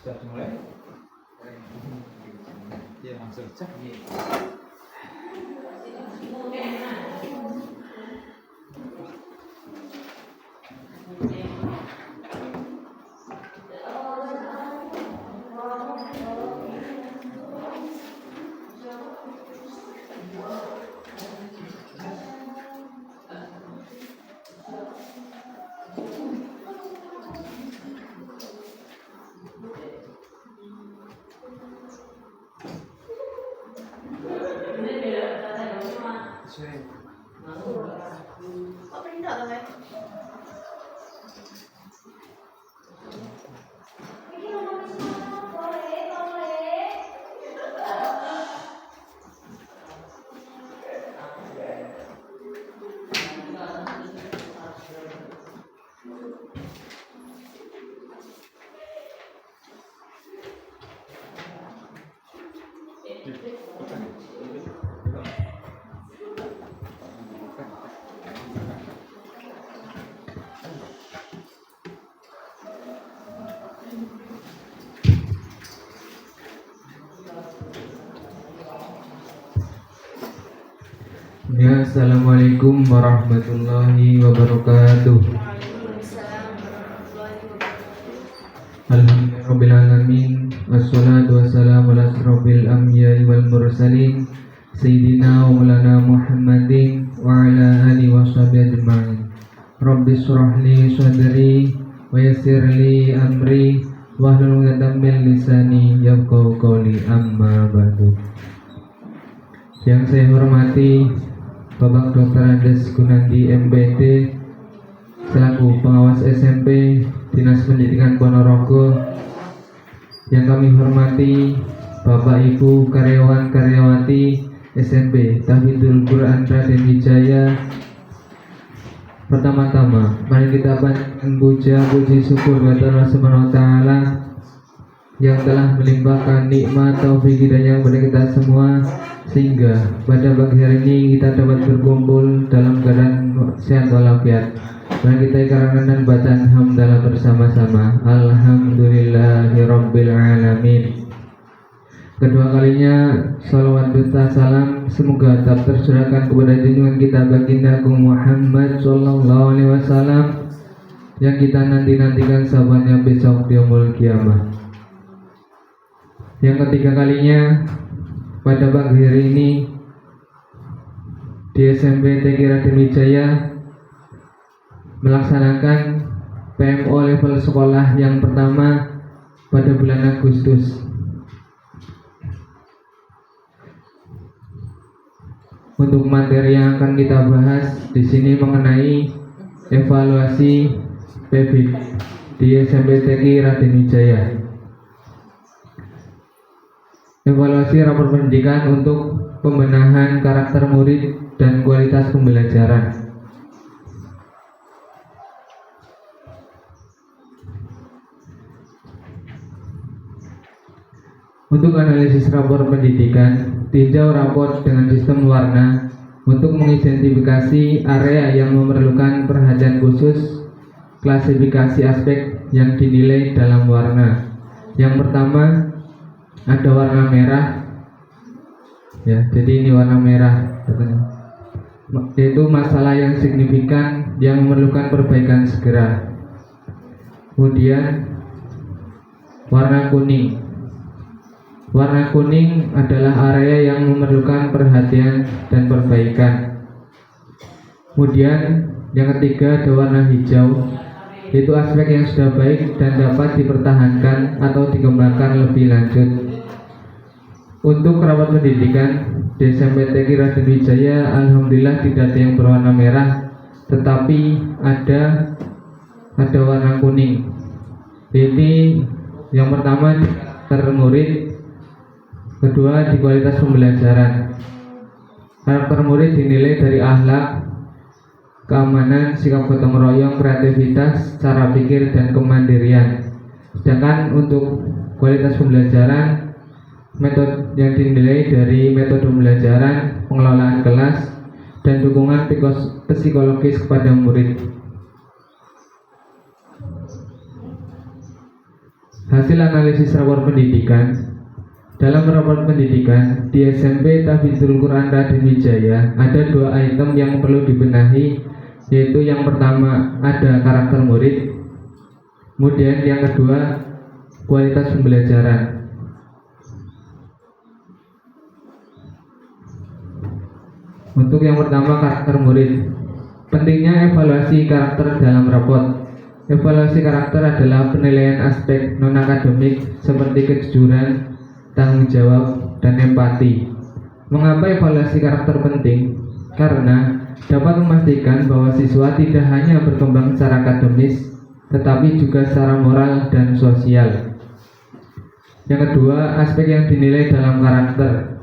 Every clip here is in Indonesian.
Sudah dimulai? Ya, langsung cek. Ya, assalamualaikum warahmatullahi wabarakatuh. Alhamdulillahirrabbilalamin. Wassalatu wassalamu ala asrofil anbiya'i wal mursalin Sayyidina wa maulana Muhammadin wa ala alihi wa sahbihi ajma'in. Rabbi shrah li sadri wa yassir li amri wahlul 'uqdatam min lisani yafqahu qawli, amma ba'du. Yang saya hormati Bapak Dr. Andes Gunandi MPD selaku pengawas SMP Dinas Pendidikan Ponorogo, yang kami hormati Bapak Ibu karyawan-karyawati SMP Tahfidzul Quran Raden Wijaya. Pertama-tama mari kita panjatkan puji syukur kepada Allah Subhanahu wa taala yang telah melimpahkan nikmat taufik hidayah kepada kita semua, sehingga pada pagi hari ini kita dapat berkumpul dalam keadaan sehat walafiat. Mari kita ikrarkan dan bacaan hamdalah bersama-sama. Alhamdulillahirabbil alamin. Kedua kalinya salawat serta salam semoga tetap tercurahkan kepada junjungan kita baginda Muhammad sallallahu alaihi wasallam yang kita nanti-nantikan sahabatnya besok di yaumul kiamah. Yang ketiga kalinya pada pagi hari ini di SMP TK Raden Wijaya melaksanakan PMO level sekolah yang pertama pada bulan Agustus. Untuk materi yang akan kita bahas di sini mengenai evaluasi PBIB di SMP TK Raden Wijaya. Evaluasi rapor pendidikan untuk pembenahan karakter murid dan kualitas pembelajaran. Untuk analisis rapor pendidikan, tinjau rapor dengan sistem warna untuk mengidentifikasi area yang memerlukan perhatian khusus. Klasifikasi aspek yang dinilai dalam warna. Yang pertama ada warna merah, ya, jadi ini warna merah, yaitu masalah yang signifikan yang memerlukan perbaikan segera. Kemudian warna kuning. Warna kuning adalah area yang memerlukan perhatian dan perbaikan. Kemudian yang ketiga ada warna hijau, yaitu aspek yang sudah baik dan dapat dipertahankan atau dikembangkan lebih lanjut. Untuk rapat pendidikan di SMP TK Raden Wijaya, alhamdulillah tidak ada yang berwarna merah, tetapi ada warna kuning. Ini yang pertama di karakter murid, kedua di kualitas pembelajaran. Karakter murid dinilai dari akhlak, keamanan, sikap gotong royong, kreativitas, cara pikir, dan kemandirian. Sedangkan untuk kualitas pembelajaran, metode yang dinilai dari metode pembelajaran, pengelolaan kelas, dan dukungan psikologis kepada murid. Hasil analisis rapor pendidikan. Dalam rapor pendidikan di SMP Tahfidzul Quran Raden Wijaya ada 2 item yang perlu dibenahi, yaitu yang pertama ada karakter murid, kemudian yang kedua kualitas pembelajaran. Untuk yang pertama karakter murid, pentingnya evaluasi karakter dalam raport. Evaluasi karakter adalah penilaian aspek non-akademik seperti kejujuran, tanggung jawab, dan empati. Mengapa evaluasi karakter penting? Karena dapat memastikan bahwa siswa tidak hanya berkembang secara akademis, tetapi juga secara moral dan sosial. Yang kedua, aspek yang dinilai dalam karakter.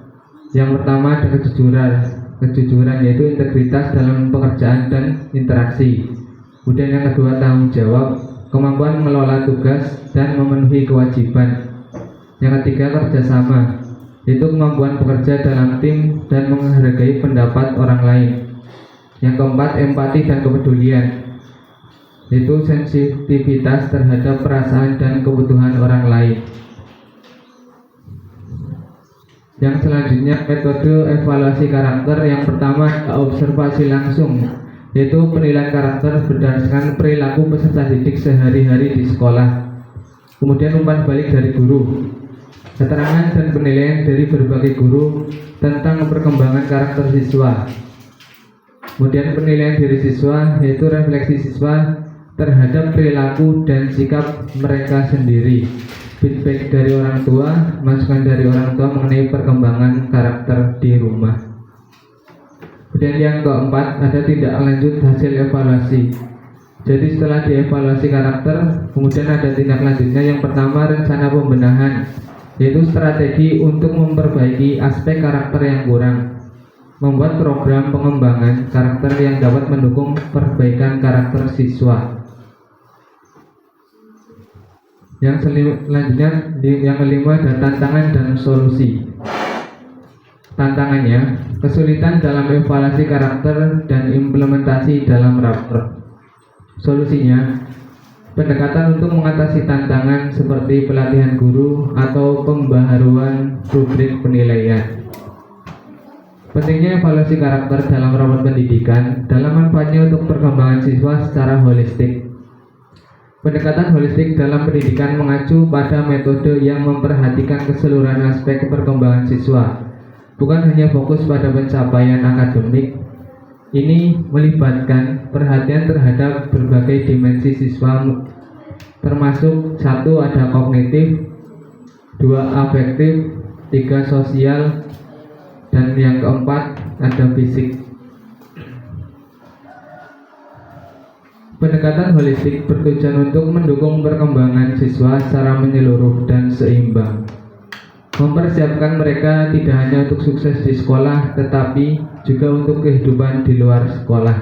Yang pertama ada kejujuran yaitu integritas dalam pekerjaan dan interaksi. Kemudian yang kedua tanggung jawab, kemampuan mengelola tugas dan memenuhi kewajiban. Yang ketiga kerjasama, yaitu kemampuan bekerja dalam tim dan menghargai pendapat orang lain. Yang keempat empati dan kepedulian, yaitu sensitivitas terhadap perasaan dan kebutuhan orang lain. Yang selanjutnya metode evaluasi karakter. Yang pertama observasi langsung, yaitu penilaian karakter berdasarkan perilaku peserta didik sehari-hari di sekolah. Kemudian umpan balik dari guru, keterangan dan penilaian dari berbagai guru tentang perkembangan karakter siswa. Kemudian penilaian diri siswa, yaitu refleksi siswa terhadap perilaku dan sikap mereka sendiri. Feedback dari orang tua, masukan dari orang tua mengenai perkembangan karakter di rumah. Kemudian yang keempat ada tindak lanjut hasil evaluasi. Jadi setelah dievaluasi karakter, kemudian ada tindak lanjutnya. Yang pertama rencana pembenahan, yaitu strategi untuk memperbaiki aspek karakter yang kurang. Membuat program pengembangan karakter yang dapat mendukung perbaikan karakter siswa. Yang selanjutnya, yang kelima ada tantangan dan solusi. Tantangannya, kesulitan dalam evaluasi karakter dan implementasi dalam rapor. Solusinya, pendekatan untuk mengatasi tantangan seperti pelatihan guru atau pembaharuan rubrik penilaian. Pentingnya evaluasi karakter dalam rapor pendidikan dalam manfaatnya untuk perkembangan siswa secara holistik. Pendekatan holistik dalam pendidikan mengacu pada metode yang memperhatikan keseluruhan aspek perkembangan siswa, bukan hanya fokus pada pencapaian akademik. Ini melibatkan perhatian terhadap berbagai dimensi siswa, termasuk 1 ada kognitif, 2 afektif, 3 sosial, dan yang keempat ada fisik. Pendekatan holistik bertujuan untuk mendukung perkembangan siswa secara menyeluruh dan seimbang, mempersiapkan mereka tidak hanya untuk sukses di sekolah, tetapi juga untuk kehidupan di luar sekolah.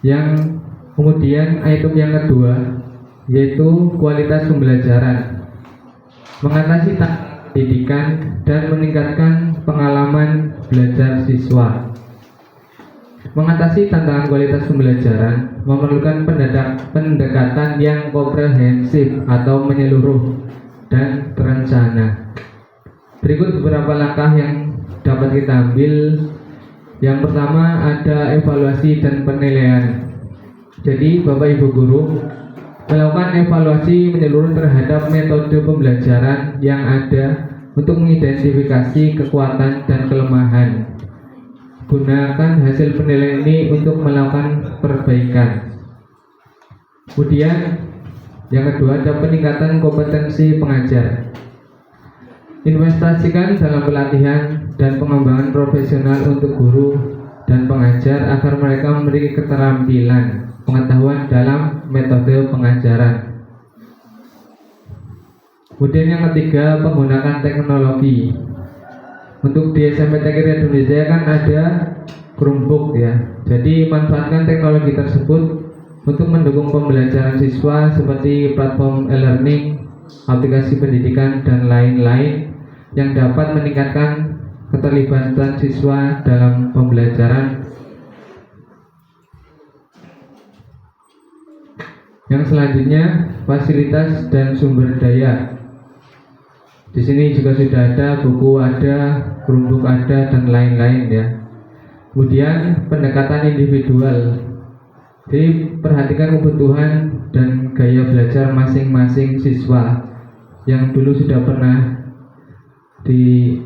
Yang kemudian item yang kedua yaitu kualitas pembelajaran, mengatasi tantangan pendidikan dan meningkatkan pengalaman belajar siswa. Mengatasi tantangan kualitas pembelajaran memerlukan pendekatan yang komprehensif atau menyeluruh dan terencana. Berikut beberapa langkah yang dapat kita ambil. Yang pertama ada evaluasi dan penilaian. Jadi Bapak Ibu Guru melakukan evaluasi menyeluruh terhadap metode pembelajaran yang ada untuk mengidentifikasi kekuatan dan kelemahan. Gunakan hasil penilaian ini untuk melakukan perbaikan. Kemudian yang kedua ada peningkatan kompetensi pengajar. Investasikan dalam pelatihan dan pengembangan profesional untuk guru dan pengajar agar mereka memiliki keterampilan pengetahuan dalam metode pengajaran. Kemudian yang ketiga penggunaan teknologi. Untuk di SMP TK Raden Wijaya kan ada Chromebook ya. Jadi manfaatkan teknologi tersebut untuk mendukung pembelajaran siswa seperti platform e-learning, aplikasi pendidikan dan lain-lain yang dapat meningkatkan keterlibatan siswa dalam pembelajaran. Yang selanjutnya fasilitas dan sumber daya. Di sini juga sudah ada buku, ada Chromebook, ada dan lain-lain ya. Kemudian pendekatan individual. Jadi perhatikan kebutuhan dan gaya belajar masing-masing siswa yang dulu sudah pernah di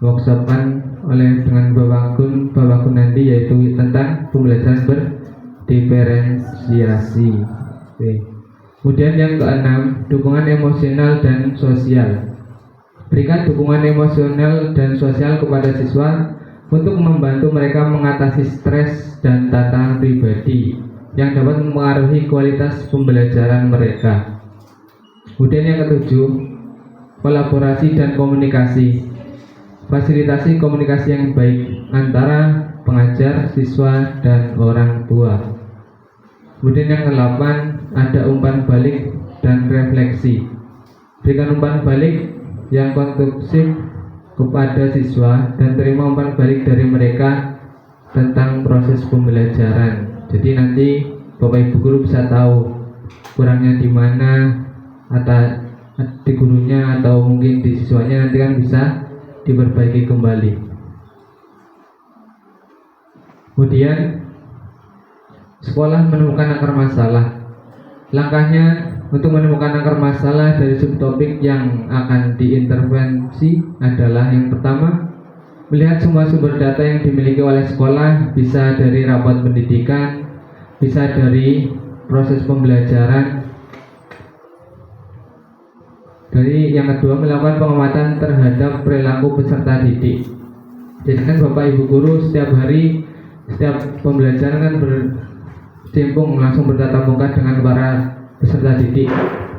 workshopkan oleh dengan Bapak Gun nanti, yaitu tentang pembelajaran berdiferensiasi. Oke. Kemudian yang keenam, dukungan emosional dan sosial. Berikan dukungan emosional dan sosial kepada siswa untuk membantu mereka mengatasi stres dan tantangan pribadi yang dapat mempengaruhi kualitas pembelajaran mereka. Kemudian yang ketujuh, kolaborasi dan komunikasi. Fasilitasi komunikasi yang baik antara pengajar, siswa, dan orang tua. Kemudian yang kedelapan, ada umpan balik dan refleksi. Berikan umpan balik yang konstruktif kepada siswa dan terima umpan balik dari mereka tentang proses pembelajaran. Jadi nanti Bapak Ibu guru bisa tahu kurangnya di mana, atau di gurunya atau mungkin di siswanya, nanti kan bisa diperbaiki kembali. Kemudian sekolah menemukan akar masalah. Langkahnya untuk menemukan akar masalah dari subtopik yang akan diintervensi adalah yang pertama, melihat semua sumber data yang dimiliki oleh sekolah, bisa dari rapot pendidikan, bisa dari proses pembelajaran. Dari yang kedua, melakukan pengamatan terhadap perilaku peserta didik. Jadi kan Bapak Ibu guru setiap hari, setiap pembelajaran kan bersimpung langsung bertatap muka dengan para peserta didik.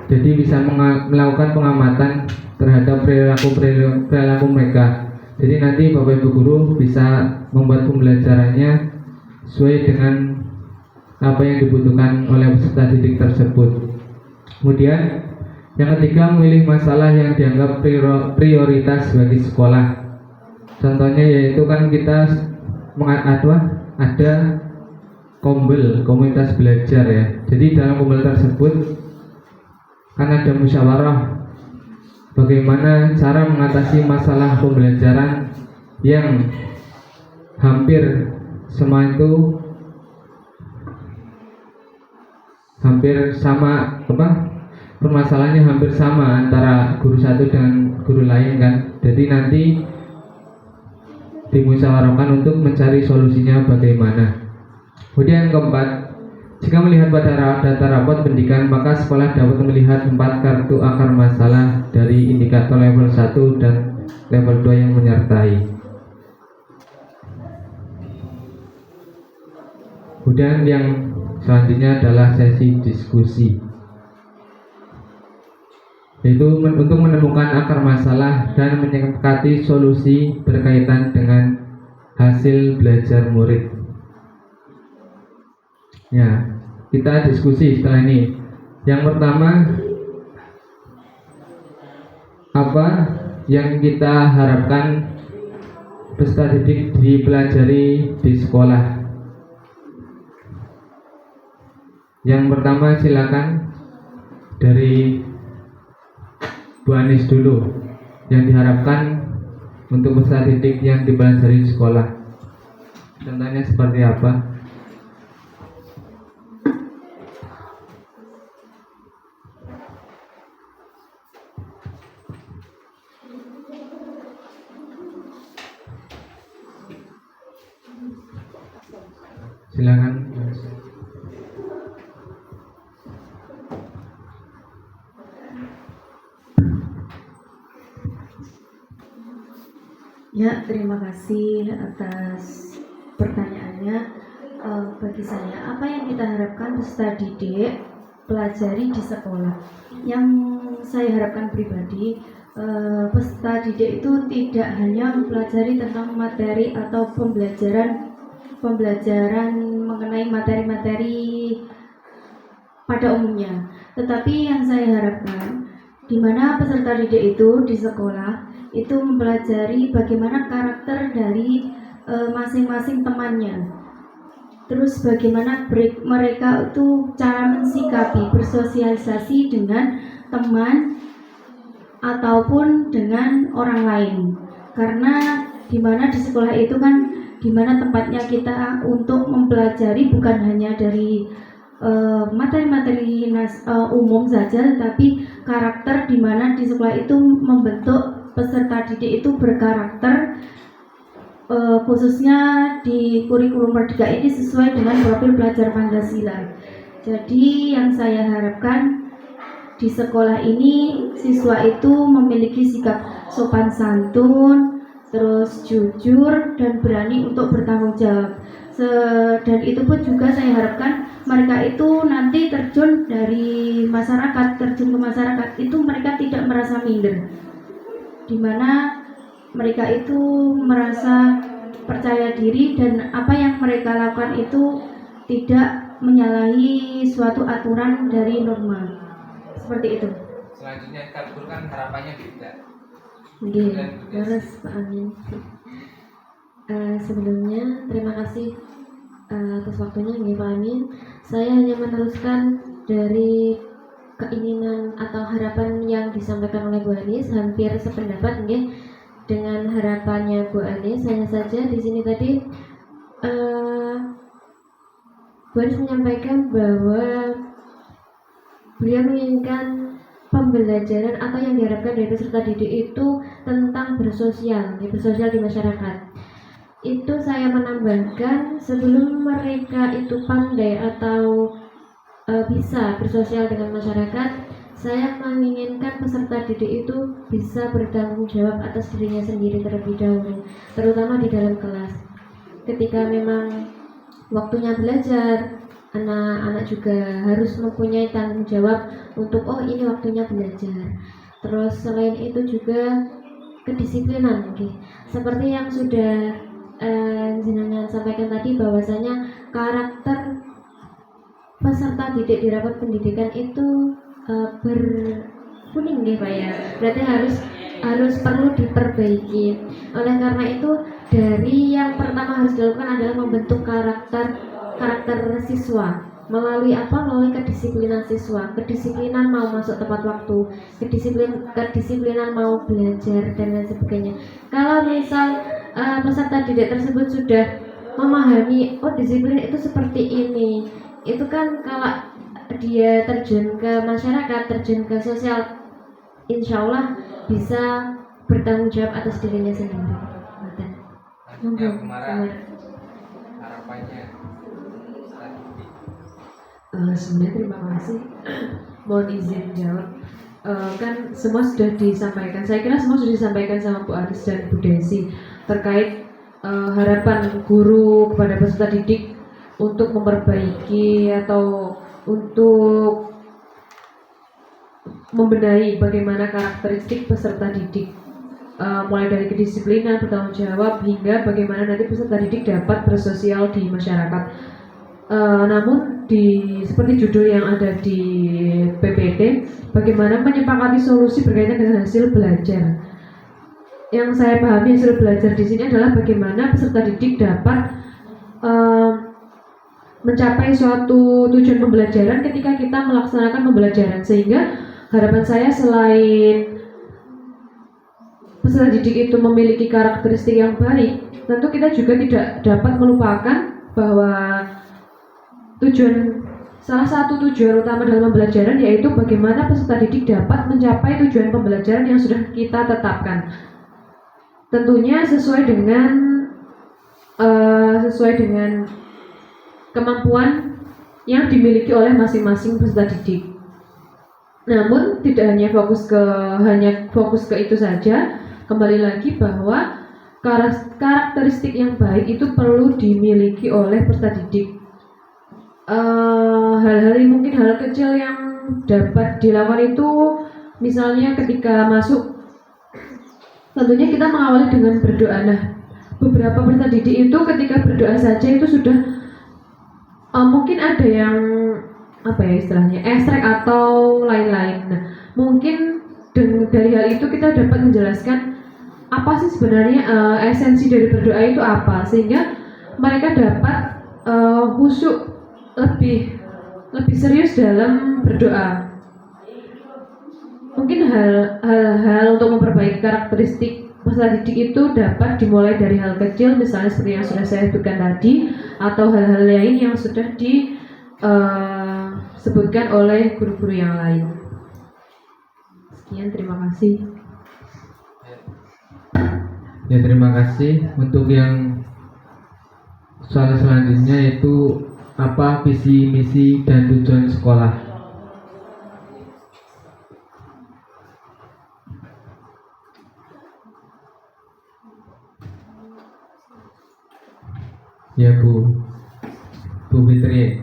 Jadi bisa melakukan pengamatan terhadap perilaku mereka. Jadi nanti Bapak Ibu guru bisa membuat pembelajarannya sesuai dengan apa yang dibutuhkan oleh peserta didik tersebut. Kemudian yang ketiga, memilih masalah yang dianggap prioritas bagi sekolah. Contohnya yaitu kan kita ada kombel, komunitas belajar ya. Jadi dalam kombel tersebut kan ada musyawarah bagaimana cara mengatasi masalah pembelajaran yang hampir semua itu hampir sama, permasalahannya hampir sama antara guru satu dengan guru lain kan. Jadi nanti dimusyawarahkan untuk mencari solusinya bagaimana. Kemudian yang keempat, jika melihat pada data rapot pendidikan, maka sekolah dapat melihat 4 kartu akar masalah dari indikator level 1 dan level 2 yang menyertai. Kemudian yang selanjutnya adalah sesi diskusi, yaitu untuk menemukan akar masalah dan menyepakati solusi berkaitan dengan hasil belajar murid. Ya, kita diskusi setelah ini. Yang pertama, apa yang kita harapkan peserta didik dipelajari di sekolah? Yang pertama silakan dari Bu Anis dulu, yang diharapkan untuk peserta didik yang dipelajari di sekolah. Contohnya seperti apa? Silakan. Ya, terima kasih atas pertanyaannya. Bagi saya, apa yang kita harapkan peserta didik pelajari di sekolah? Yang saya harapkan pribadi, peserta didik itu tidak hanya mempelajari tentang materi atau pembelajaran mengenai materi-materi pada umumnya, tetapi yang saya harapkan di mana peserta didik itu di sekolah itu mempelajari bagaimana karakter dari masing-masing temannya, terus bagaimana mereka itu cara mensikapi bersosialisasi dengan teman ataupun dengan orang lain. Karena dimana di sekolah itu kan dimana tempatnya kita untuk mempelajari bukan hanya dari materi-materi umum saja, tapi karakter dimana di sekolah itu membentuk peserta didik itu berkarakter, khususnya di kurikulum Merdeka ini sesuai dengan profil pelajar Pancasila. Jadi yang saya harapkan di sekolah ini siswa itu memiliki sikap sopan santun, terus jujur dan berani untuk bertanggung jawab. Dan itu pun juga saya harapkan mereka itu nanti terjun ke masyarakat itu mereka tidak merasa minder, dimana mereka itu merasa percaya diri dan apa yang mereka lakukan itu tidak menyalahi suatu aturan dari norma. Seperti itu. Selanjutnya kabulkan harapannya tidak. Oke, terus Pak Amin. Sebelumnya terima kasih atas waktunya nggih Pak Amin. Saya hanya meneruskan dari keinginan atau harapan yang disampaikan oleh Bu Anis, hampir sependapat nggih dengan harapannya Bu Anis. Hanya saja di sini tadi Bu Anis menyampaikan bahwa beliau menginginkan pembelajaran atau yang diharapkan dari peserta didik itu tentang bersosial di masyarakat. Itu saya menambahkan sebelum mereka itu pandai atau bisa bersosial dengan masyarakat, saya menginginkan peserta didik itu bisa bertanggung jawab atas dirinya sendiri terlebih dahulu, terutama di dalam kelas. Ketika memang waktunya belajar, anak-anak juga harus mempunyai tanggung jawab untuk ini waktunya belajar. Terus selain itu juga kedisiplinan, seperti yang sudah jenengan sampaikan tadi, bahwasanya karakter peserta didik di rapat pendidikan itu berkuning Pak ya. Berarti harus perlu diperbaiki. Oleh karena itu dari yang pertama harus dilakukan adalah membentuk karakter siswa. Melalui apa? Melalui kedisiplinan siswa. Kedisiplinan mau masuk tepat waktu, kedisiplinan mau belajar dan lain sebagainya. Kalau misal peserta didik tersebut sudah memahami disiplin itu seperti ini, itu kan kalau dia terjun ke masyarakat, terjun ke sosial, insya Allah bisa bertanggung jawab atas dirinya sendiri. Harapannya sebenarnya terima kasih. Mohon izin jawab. Kan semua sudah disampaikan. Saya kira semua sudah disampaikan sama Bu Aris dan Bu Desi terkait harapan guru kepada peserta didik untuk memperbaiki atau untuk membenahi bagaimana karakteristik peserta didik, mulai dari kedisiplinan, bertanggung jawab, hingga bagaimana nanti peserta didik dapat bersosial di masyarakat. Namun seperti judul yang ada di PPT, bagaimana menyepakati solusi berkaitan dengan hasil belajar. Yang saya pahami hasil belajar di sini adalah bagaimana peserta didik dapat mencapai suatu tujuan pembelajaran ketika kita melaksanakan pembelajaran. Sehingga harapan saya selain peserta didik itu memiliki karakteristik yang baik, tentu kita juga tidak dapat melupakan bahwa salah satu tujuan utama dalam pembelajaran yaitu bagaimana peserta didik dapat mencapai tujuan pembelajaran yang sudah kita tetapkan. Tentunya sesuai dengan kemampuan yang dimiliki oleh masing-masing peserta didik. Namun tidak hanya fokus ke itu saja. Kembali lagi bahwa karakteristik yang baik itu perlu dimiliki oleh peserta didik. Hal-hal mungkin hal kecil yang dapat dilakukan itu, misalnya ketika masuk, tentunya kita mengawali dengan berdoa. Nah, beberapa peserta didik itu ketika berdoa saja itu sudah mungkin ada yang istilahnya ekstrak atau lain-lain. Nah, mungkin dari hal itu kita dapat menjelaskan apa sih sebenarnya esensi dari berdoa itu apa, sehingga mereka dapat khusyuk, lebih serius dalam berdoa. Mungkin hal-hal untuk memperbaiki karakteristik peserta didik itu dapat dimulai dari hal kecil, misalnya seperti yang sudah saya sebutkan tadi, atau hal-hal lain yang sudah disebutkan oleh guru-guru yang lain. Sekian, terima kasih. Ya, terima kasih. Untuk yang soal selanjutnya yaitu apa visi, misi, dan tujuan sekolah. Ya, Bu Fitri.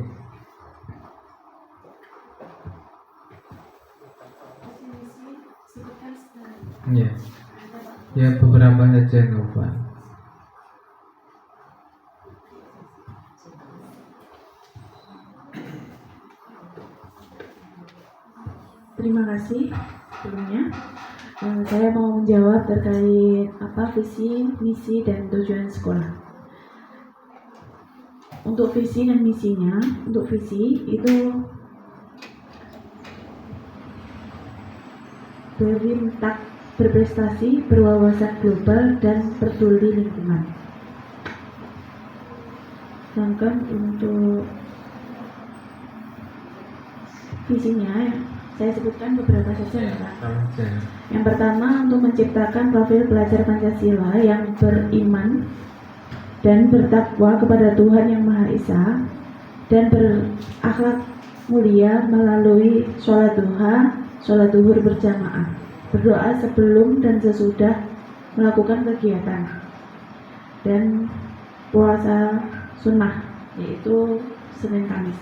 Ya, ya beberapa saja nggak apa. Terima kasih sebelumnya. Saya mau menjawab terkait apa visi, misi, dan tujuan sekolah. Untuk visi dan misinya, untuk visi itu berintak, berprestasi, berwawasan global, dan peduli lingkungan. Sedangkan untuk visinya, saya sebutkan beberapa saja ya Pak. Yang pertama, untuk menciptakan profil pelajar Pancasila yang beriman dan bertakwa kepada Tuhan Yang Maha Esa dan berakhlak mulia melalui sholat duha, sholat duhur berjamaah, berdoa sebelum dan sesudah melakukan kegiatan, dan puasa sunnah, yaitu Senin Kamis.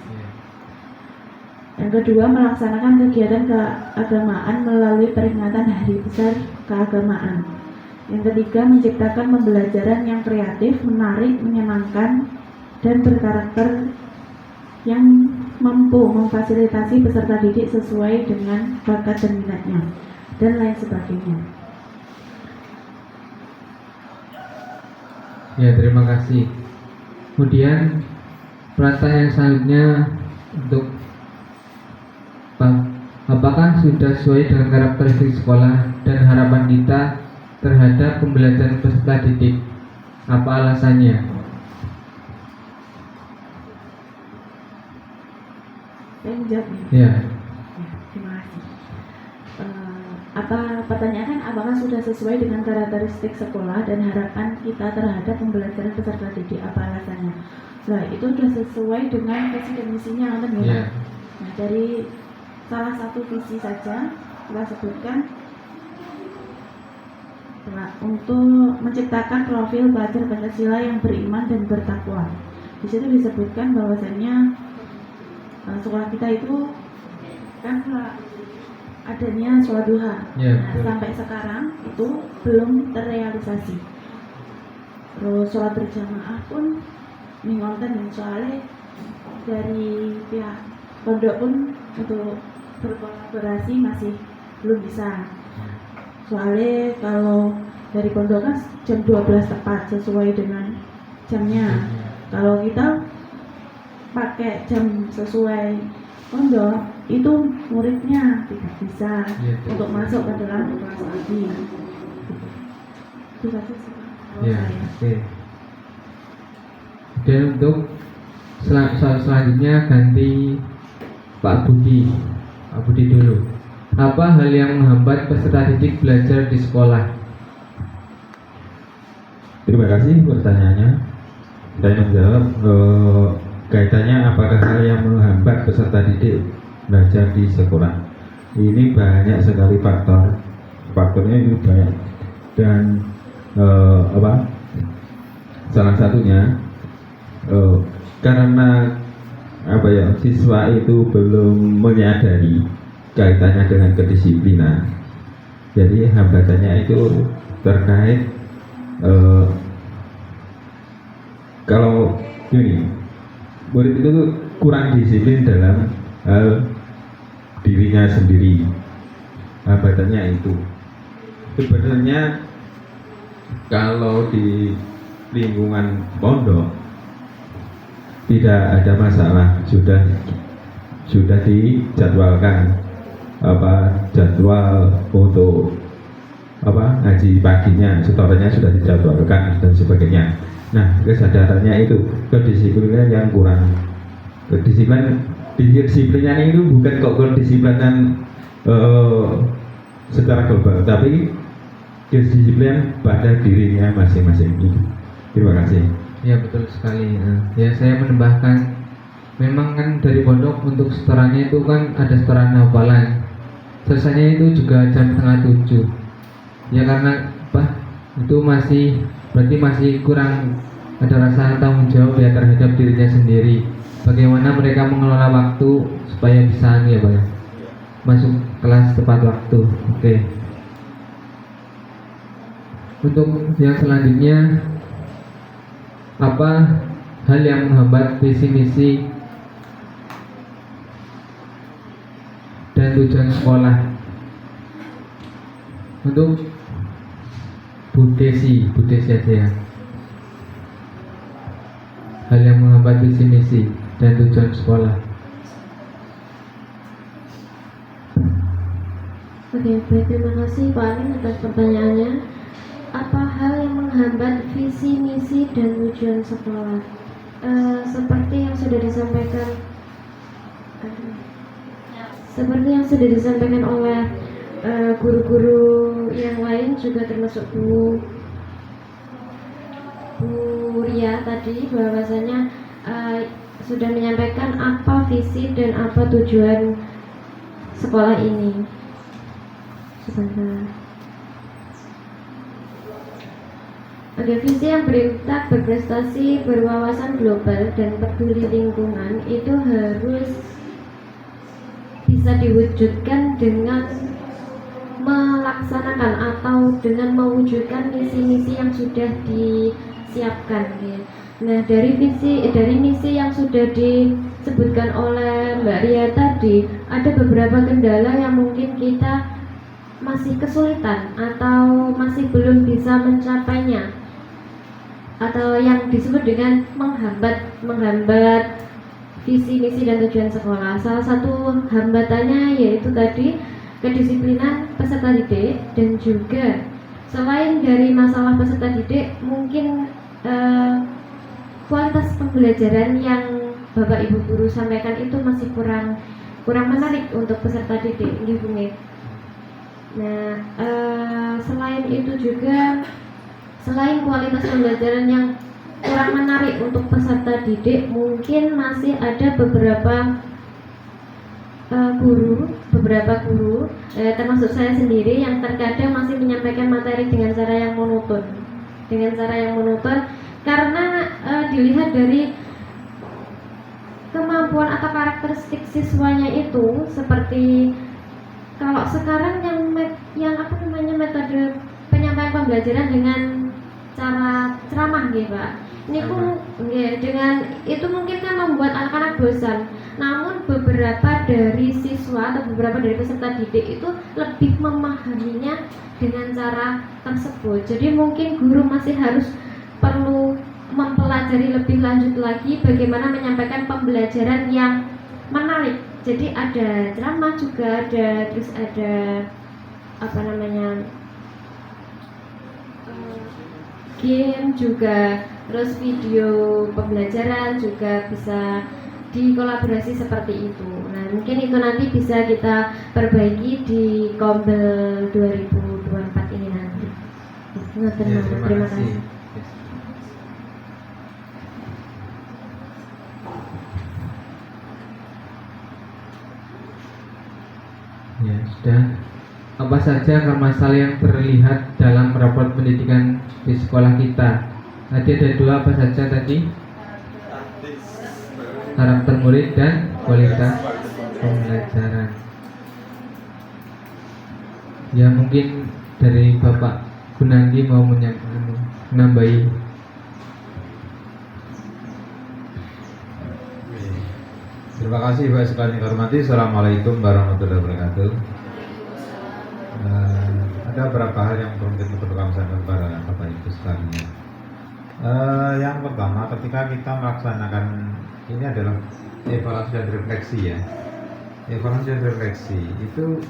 Yang kedua, melaksanakan kegiatan keagamaan melalui peringatan hari besar keagamaan. Yang ketiga, menciptakan pembelajaran yang kreatif, menarik, menyenangkan, dan berkarakter yang mampu memfasilitasi peserta didik sesuai dengan bakat dan minatnya, dan lain sebagainya. Ya, terima kasih. Kemudian pertanyaan selanjutnya untuk apakah sudah sesuai dengan karakteristik sekolah dan harapan kita terhadap pembelajaran peserta didik? Apa alasannya? Saya menjawab Ya. Terima kasih. Apa pertanyaan, apakah sudah sesuai dengan karakteristik sekolah dan harapan kita terhadap pembelajaran peserta didik? Apa alasannya? Nah, itu sudah sesuai dengan visi dan misinya, kan ya? Ya. Nah, dari salah satu visi saja kita sebutkan untuk menciptakan profil pelajar Pancasila yang beriman dan bertakwa. Di situ disebutkan bahwasannya sekolah kita itu kan adanya sholat duha. Ya, Nah, sampai sekarang itu belum terrealisasi. Terus sholat berjamaah pun mengonten, soalnya dari pihak pondok pun untuk berkolaborasi masih belum bisa. Soalnya kalau dari pondok kan jam 12 tepat sesuai dengan jamnya. Kalau kita pakai jam sesuai pondok, itu muridnya tidak bisa untuk masuk ke dalam kelas lagi. Itu saja sih. Ya, oke. Dan untuk selanjutnya ganti Pak Budi dulu. Apa hal yang menghambat peserta didik belajar di sekolah? Terima kasih pertanyaannya. Saya menjawab kaitannya apakah hal yang menghambat peserta didik belajar di sekolah. Ini banyak sekali faktornya itu banyak, dan salah satunya karena siswa itu belum menyadari kaitannya dengan kedisiplinan. Jadi hambatannya itu terkait kalau ini murid itu kurang disiplin dalam hal dirinya sendiri. Hambatannya itu sebenarnya kalau di lingkungan pondok tidak ada masalah, sudah dijadwalkan jadwal untuk ngaji paginya, setornya sudah dijadwalkan dan sebagainya. Nah, kesadarannya itu, kedisiplinannya yang kurang. Kedisiplinannya itu bukan kok kedisiplinan secara global, tapi kedisiplinan pada dirinya masing-masing. Terima kasih. Ya betul sekali. Ya saya menambahkan, memang kan dari pondok untuk setorannya itu kan ada setoran hafalan. Selesainya itu juga jam setengah 7. Ya karena itu berarti masih kurang ada rasa tanggung jawab ya terhadap dirinya sendiri. Bagaimana mereka mengelola waktu supaya bisa masuk kelas tepat waktu. Oke. Untuk yang selanjutnya, apa hal yang menghambat visi misi dan tujuan sekolah? Untuk Bu Desi aja ya. Hal yang menghambat visi misi dan tujuan sekolah. Oke, baik, terima kasih Pak Amin atas pertanyaannya. Apa hal yang menghambat visi misi dan tujuan sekolah? Seperti yang sudah disampaikan oleh guru-guru yang lain, juga termasuk Bu Ria tadi, bahwasanya sudah menyampaikan apa visi dan apa tujuan sekolah ini. Sebentar. Oke, visi yang berintak berprestasi, berwawasan global dan peduli lingkungan itu harus bisa diwujudkan dengan melaksanakan atau dengan mewujudkan misi-misi yang sudah disiapkan. Nah, dari misi yang sudah disebutkan oleh Mbak Ria tadi, ada beberapa kendala yang mungkin kita masih kesulitan atau masih belum bisa mencapainya, atau yang disebut dengan menghambat visi misi dan tujuan sekolah. Salah satu hambatannya yaitu tadi kedisiplinan peserta didik, dan juga selain dari masalah peserta didik, mungkin kualitas pembelajaran yang Bapak Ibu guru sampaikan itu masih kurang menarik untuk peserta didik, gitu. Nah, selain itu juga, selain kualitas pembelajaran yang kurang menarik untuk peserta didik, mungkin masih ada beberapa guru, termasuk saya sendiri, yang terkadang masih menyampaikan materi dengan cara yang monoton, karena dilihat dari kemampuan atau karakteristik siswanya itu, seperti kalau sekarang metode penyampaian pembelajaran dengan cara ceramah gitu Pak. Ini dengan itu mungkin kan membuat anak-anak bosan. Namun beberapa dari siswa atau beberapa dari peserta didik itu lebih memahaminya dengan cara tersebut. Jadi mungkin guru masih harus perlu mempelajari lebih lanjut lagi bagaimana menyampaikan pembelajaran yang menarik. Jadi ada ceramah juga ada, terus ada game juga, terus video pembelajaran juga bisa dikolaborasi seperti itu. Nah, mungkin itu nanti bisa kita perbaiki di Kombel 2024 ini nanti. Terima kasih. Ya sudah. Apa saja masalah yang terlihat dalam raport pendidikan di sekolah kita? Tadi ada dua, apa saja tadi? Karakter murid dan kualitas pembelajaran. Ya mungkin dari Bapak Gunandi mau menambahi. Terima kasih Bapak sekalian hormati. Assalamualaikum warahmatullahi wabarakatuh. Ada beberapa hal yang perlu kita sampaikan kepada Bapak Ibu sekalian. Yang pertama, ketika kita melaksanakan ini adalah evaluasi dan refleksi ya. Evaluasi dan refleksi itu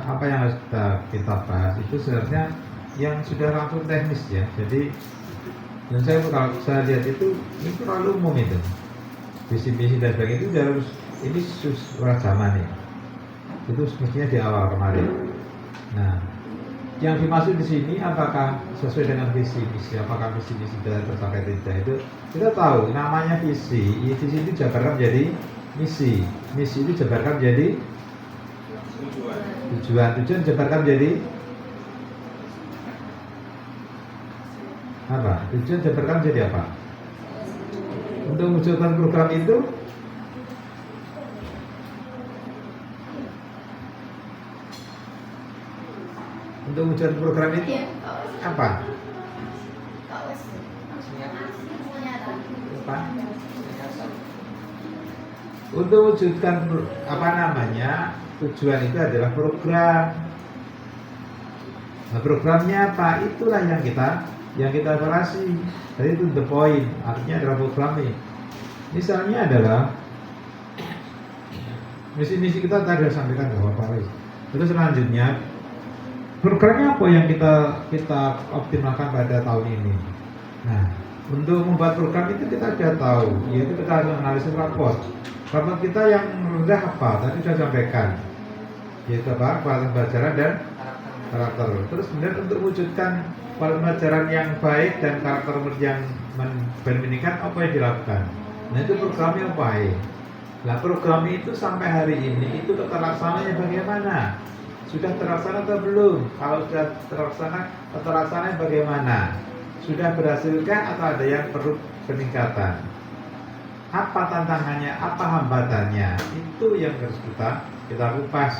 apa yang harus kita bahas itu sebenarnya yang sudah langsung teknis ya. Jadi dan kalau saya lihat itu ini terlalu umum itu. Visi-visi dan sebagainya itu harus ini surat zaman ya. Itu mestinya di awal kemarin. Nah, yang dimaksud di sini apakah sesuai dengan visi misi, apakah visi misi sudah tercapai tidak itu kita tahu. Namanya visi itu dijabarkan menjadi misi itu dijabarkan menjadi tujuan dijabarkan menjadi apa? Tujuan dijabarkan menjadi apa? Untuk mewujudkan program itu apa? Untuk mewujudkan apa namanya tujuan itu adalah program. Nah, programnya apa? Itulah yang kita evaluasi. Jadi itu the point, artinya adalah programming. Misalnya adalah misi-misi kita tadi sudah sampaikan bahwa Pak. Terus selanjutnya programnya apa yang kita optimalkan pada tahun ini. Nah, untuk membuat program itu kita sudah tahu, yaitu kita harus analisis raport kita yang rendah apa? Tadi sudah sampaikan, yaitu apa? Kualitas pembelajaran dan karakter. Terus kemudian untuk mewujudkan kualitas pembelajaran yang baik dan karakter yang meningkat, apa yang dilakukan? Nah, itu programnya apa? Nah, program itu sampai hari ini itu terlaksananya bagaimana? Sudah terlaksana atau belum? Kalau sudah terlaksana bagaimana? Sudah berhasilkah atau ada yang perlu peningkatan? Apa tantangannya? Apa hambatannya? Itu yang harus kita kupas.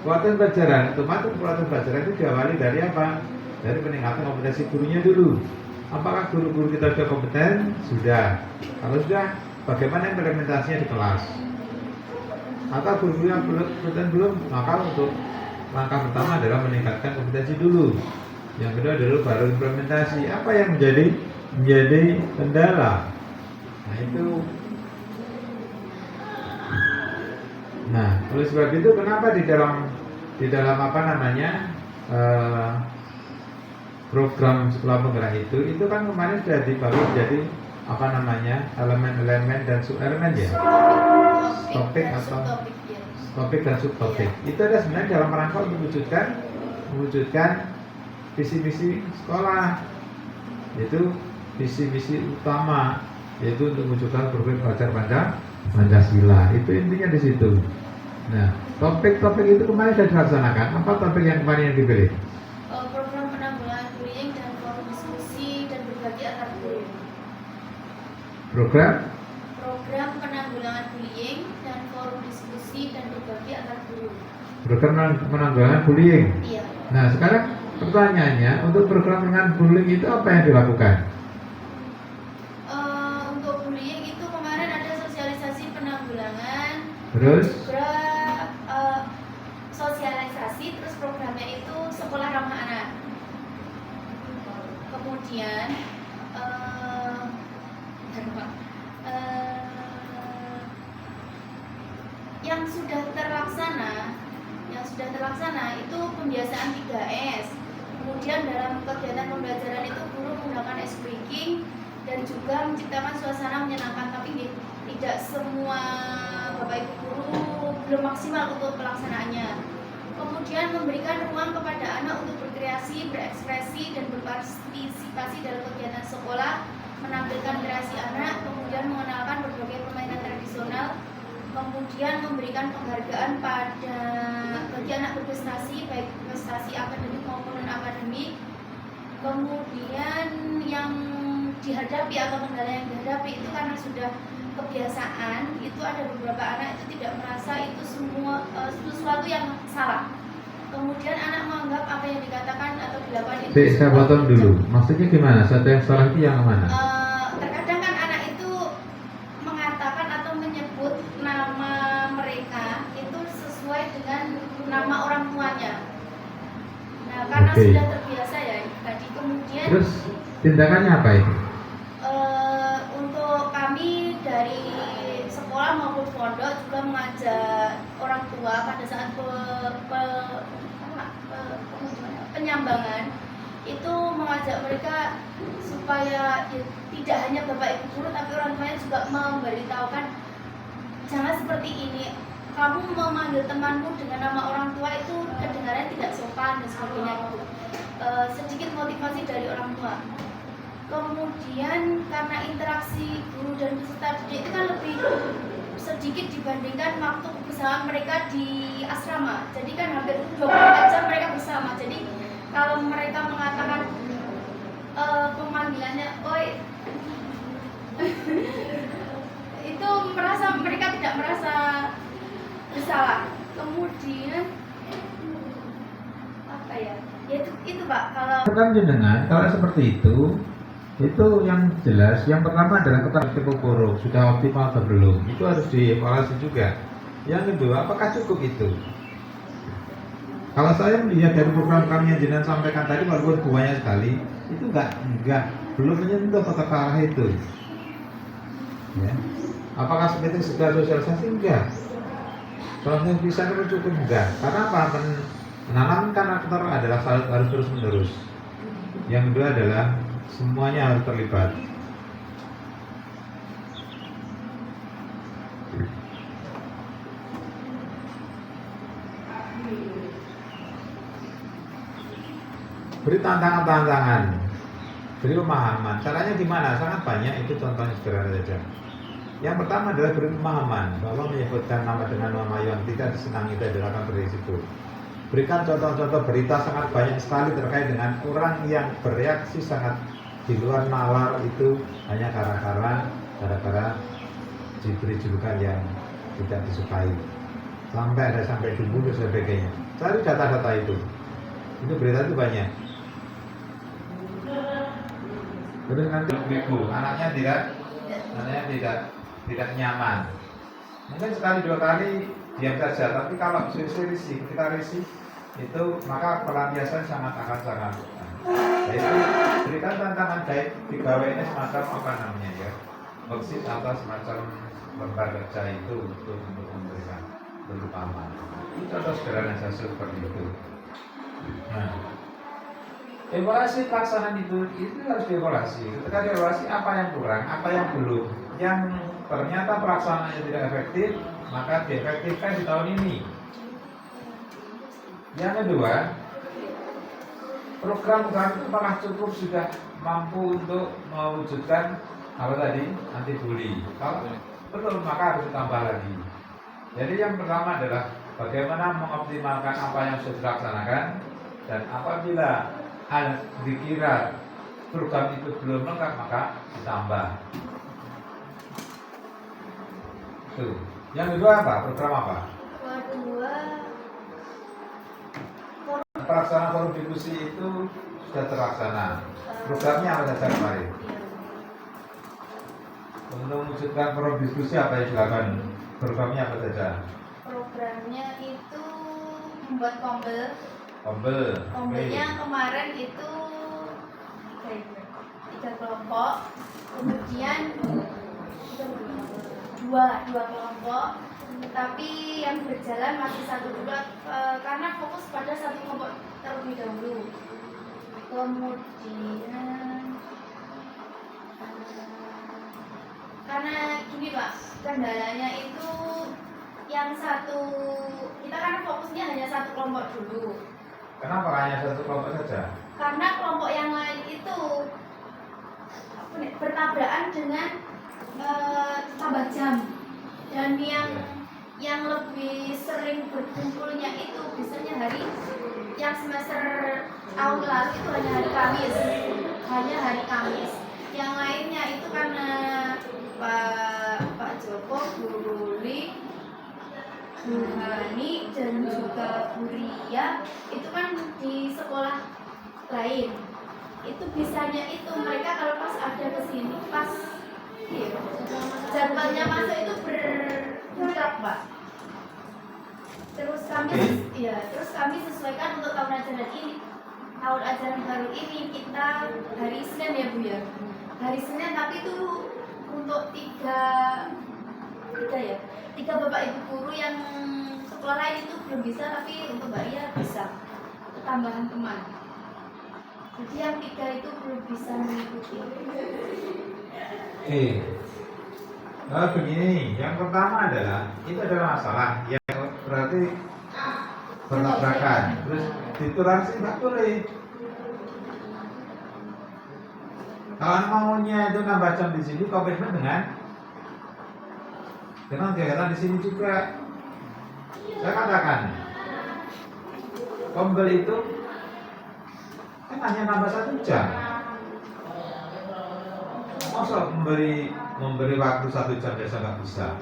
Kualitas pelajaran, otomatis kualitas pelajaran itu diawali dari apa? Dari peningkatan kompetensi gurunya dulu. Apakah guru-guru kita sudah kompeten? Sudah. Kalau sudah, bagaimana implementasinya di kelas? Atau guru yang belum, maka untuk langkah pertama adalah meningkatkan kompetensi dulu. Yang kedua adalah baru implementasi. Apa yang menjadi kendala? Nah itu. Nah, oleh sebab itu kenapa di dalam apa namanya program sekolah penggerak itu kan kemarin sudah dibagi jadi apa namanya elemen-elemen dan sub-elemen ya, topik atau topik dan subtopik. Itu ada sebenarnya dalam rangka untuk mewujudkan visi-misi sekolah, yaitu visi-misi utama, yaitu untuk mewujudkan program belajar Pancasila. Itu intinya di situ. Nah, topik-topik itu kemarin sudah dilaksanakan. Apa topik yang kemarin yang dipilih? Program penanggulangan bullying dan forum diskusi dan berbagi antar guru. Program penanggulangan bullying dan forum diskusi dan berbagi antar guru. Program penanggulangan bullying. Iya. Nah, sekarang pertanyaannya, untuk program penanggulangan bullying itu apa yang dilakukan? Untuk bullying itu kemarin ada sosialisasi penanggulangan. Terus? Sosialisasi, terus programnya itu sekolah ramah anak. Kemudian yang sudah terlaksana itu pembiasaan 3S. Kemudian dalam kegiatan pembelajaran itu guru menggunakan ice breaking dan juga menciptakan suasana menyenangkan, tapi tidak semua Bapak Ibu guru belum maksimal untuk pelaksanaannya. Kemudian memberikan ruang kepada anak untuk berkreasi, berekspresi dan berpartisipasi dalam kegiatan sekolah, menampilkan kreasi anak, kemudian mengenalkan berbagai permainan tradisional, kemudian memberikan penghargaan bagi anak berprestasi, baik prestasi akademik maupun non akademik. Kemudian yang dihadapi atau kendala yang dihadapi itu karena sudah kebiasaan, itu ada beberapa anak itu tidak merasa itu semua sesuatu yang salah. Kemudian anak menganggap apa yang dikatakan atau dilakukan itu. Saya potong dulu. Maksudnya gimana? Satu yang salah itu yang mana? Terkadang kan anak itu mengatakan atau menyebut nama mereka itu sesuai dengan nama orang tuanya. Nah, karena sudah terbiasa ya tadi. Kemudian terus tindakannya apa itu? Untuk kami dari sekolah maupun pondok juga mengajak orang tua pada saat penyambangan itu mengajak mereka supaya ya, tidak hanya bapak ibu guru tapi orang tuanya juga memberitahukan jangan seperti ini, kamu memanggil temanmu dengan nama orang tua itu kedengarannya tidak sopan dan sebagainya gitu. Sedikit motivasi dari orang tua. Kemudian karena interaksi guru dan peserta didik itu kan lebih sedikit dibandingkan waktu bersama mereka di asrama. Jadi kan hampir 24 jam mereka bersama. Jadi kalau mereka mengatakan pemanggilannya oi itu mereka tidak merasa bersalah. Kemudian apa ya? Ya itu Pak, kalau Kan jenengan kalau seperti itu yang jelas yang pertama adalah keterangan buruk sudah optimal atau belum, itu harus dievaluasi juga. Yang kedua, apakah cukup itu? Kalau saya melihat dari program kami yang jenengan sampaikan tadi walaupun banyak sekali, itu enggak belum menyentuh ke arah itu. Ya. Apakah seperti sudah sosialisasi? Enggak. Kalau bisa itu cukup enggak. Karena apa? Menanamkan karakter adalah harus terus menerus. Yang kedua adalah semuanya harus terlibat. Beri tantangan-tantangan, beri pemahaman. Caranya gimana? Sangat banyak, itu contohnya sederhana saja. Yang pertama adalah beri pemahaman bahwa menyebutkan nama dengan nama yang tidak disenangi itu adalah akan berisiko. Berikan contoh-contoh berita sangat banyak sekali terkait dengan orang yang bereaksi sangat di luar nalar itu hanya gara-gara diberi julukan yang tidak disukai. Sampai dibunuh dan sebagainya. Cari data-data itu. Itu berita itu banyak. Terus nanti anaknya tidak nyaman. Mungkin sekali dua kali diam saja, tapi kalau kita risih itu maka pelampiasan sangat. Yaitu berikan tantangan baik digawainya semacam apa namanya ya, worksheet atau semacam lembar kerja itu untuk memberikan terutama. Itu contoh sederhana saja seperti itu. Nah, evaluasi pelaksanaan itu harus dievaluasi. Ketika dievaluasi apa yang kurang, apa yang belum, yang ternyata pelaksanaannya tidak efektif, maka diefektifkan di tahun ini. Yang kedua, program itu apakah cukup sudah mampu untuk mewujudkan apa tadi, anti bully? Kalau belum, maka harus ditambah lagi. Jadi yang pertama adalah bagaimana mengoptimalkan apa yang sudah dilaksanakan, dan apabila dikira program itu belum lengkap maka ditambah. Tuh. Yang kedua apa? Program apa? kedua Pelaksanaan forum diskusi itu sudah terlaksana. Programnya apa saja kemarin? Untuk mewujudkan forum diskusi apa yang dilakukan? Programnya apa saja? programnya itu membuat Kombelnya Oke. kemarin itu 3 kelompok, kemudian dua kelompok, tapi yang berjalan masih satu dulu karena fokus pada satu kelompok terlebih dahulu. Kemudian karena gini Pak, kendalanya itu yang satu, kita kan fokusnya hanya satu kelompok dulu. Kenapa hanya satu kelompok saja? Karena kelompok yang lain itu bertabrakan dengan tambah jam, dan yang lebih sering berkumpulnya itu biasanya hari yang semester tahun lalu itu hanya hari Kamis. Yang lainnya itu karena Pak Joko, Bu Ruli, Bu Hani dan juga Bu Ria itu kan di sekolah lain. Itu bisanya itu mereka kalau pas ada kesini pas jadwalnya masuk itu bergerak Pak. Terus kami sesuaikan untuk tahun ajaran ini tahun ajaran baru ini kita hari Senin ya Bu ya, hari Senin, tapi itu untuk tiga bapak ibu guru yang sekolah lain itu belum bisa, tapi untuk Mbak Ria bisa tambahan teman. Jadi yang tiga itu belum bisa mengikuti. Nah, begini, yang pertama adalah itu adalah masalah yang berarti bertabrakan, terus ditoleransi nggak boleh. Kalau maunya itu nambah jam di sini, komitmen dengan kegiatan di sini juga. Saya katakan, kombel itu kan hanya nambah 1 jam. Masa memberi waktu 1 jam biasa nggak bisa,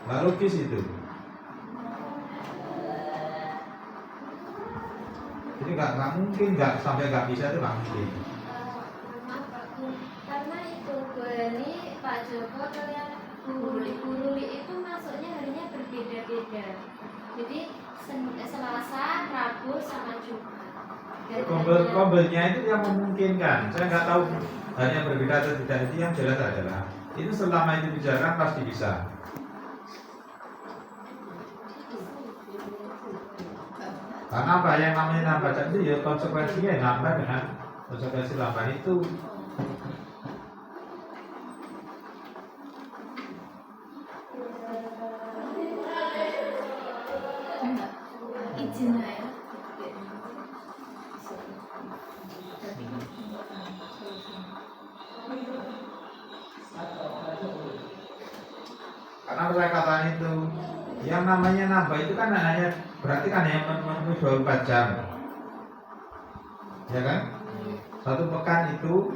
nggak logis itu. Jadi nggak mungkin, nggak sampai nggak bisa itu nggak mungkin. Karena itu ini Pak Joko kalian guru itu masuknya harinya berbeda-beda. Jadi Selasa, Rabu, sama Jumat. Kombelnya itu yang memungkinkan. Saya nggak tahu hanya berbeda atau tidak, itu yang jelas adalah itu selama itu bicara pasti bisa. Karena apa yang namanya nambah jam itu ya konsekuensinya nambah dengan konsekuensi tambahan itu. Izin ya. Karena saya katakan itu, yang namanya nambah itu kan hanya berarti kan hanya memenuhi 24 jam, ya kan? Satu pekan itu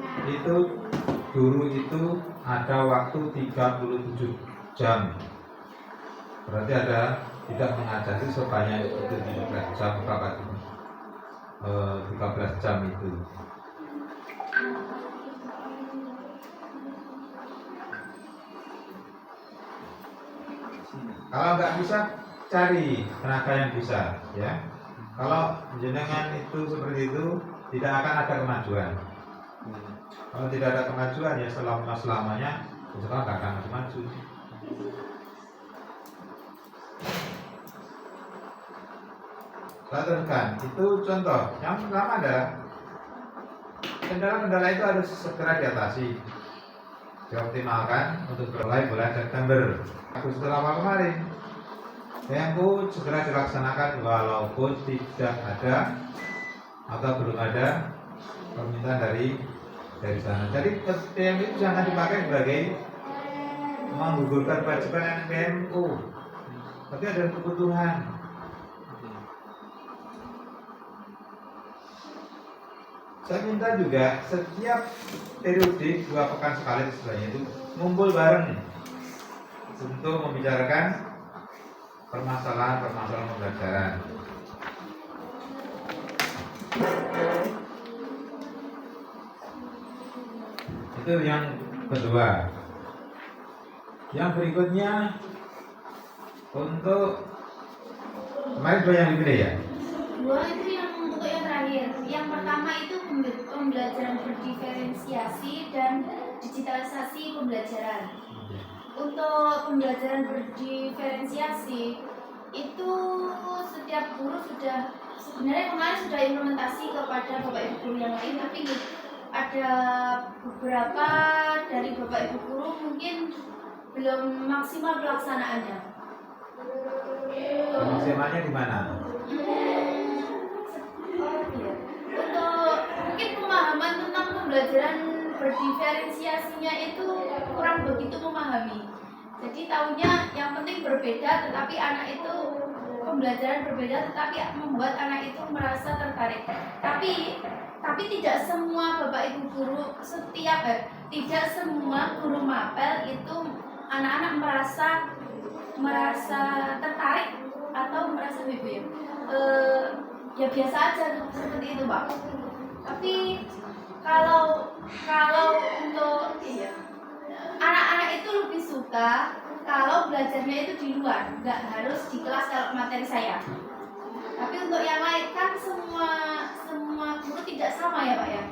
guru itu ada waktu 37 jam. Berarti ada tidak mengajari sebanyak itu 13 jam, berapa itu? 13 jam itu. Kalau nggak bisa, cari tenaga yang bisa, ya. Kalau jenengan itu seperti itu, tidak akan ada kemajuan. Kalau tidak ada kemajuan, ya selamanya, sekarang nggak akan maju. Saya teruskan, itu contoh. Yang pertama adalah kendala-kendala itu harus segera diatasi, dioptimalkan untuk mulai bulan September. Agustus awal kemarin, PMU segera dilaksanakan walaupun tidak ada atau belum ada permintaan dari sana. Jadi PMU itu jangan dipakai sebagai menggugurkan kewajiban PMU, tapi ada kebutuhan. Saya minta juga setiap periode 2 pekan sekali sebenarnya itu ngumpul bareng untuk membicarakan permasalahan pembelajaran. Itu yang kedua. Yang berikutnya untuk kemarin 2 yang dipilih ya. 2 itu yang untuk yang terakhir. Yang pertama itu pembelajaran berdiferensiasi dan digitalisasi pembelajaran. Untuk pembelajaran berdiferensiasi itu setiap guru sudah sebenarnya kemarin sudah implementasi kepada bapak ibu guru yang lain, tapi ada beberapa dari bapak ibu guru mungkin belum maksimal pelaksanaannya. Maksimalnya di mana? Untuk mungkin pemahaman tentang pembelajaran berdiferensiasinya itu kurang begitu memahami. Jadi tahunya yang penting berbeda, tetapi anak itu pembelajaran berbeda, tetapi membuat anak itu merasa tertarik. Tapi tidak semua bapak ibu guru tidak semua guru mapel itu anak-anak merasa tertarik atau merasa bebek. Ya biasa aja seperti itu Pak. Tapi kalau untuk anak-anak itu lebih suka kalau belajarnya itu di luar, nggak harus di kelas kalau materi saya. Tapi untuk yang lain kan semua semua guru tidak sama ya Pak ya.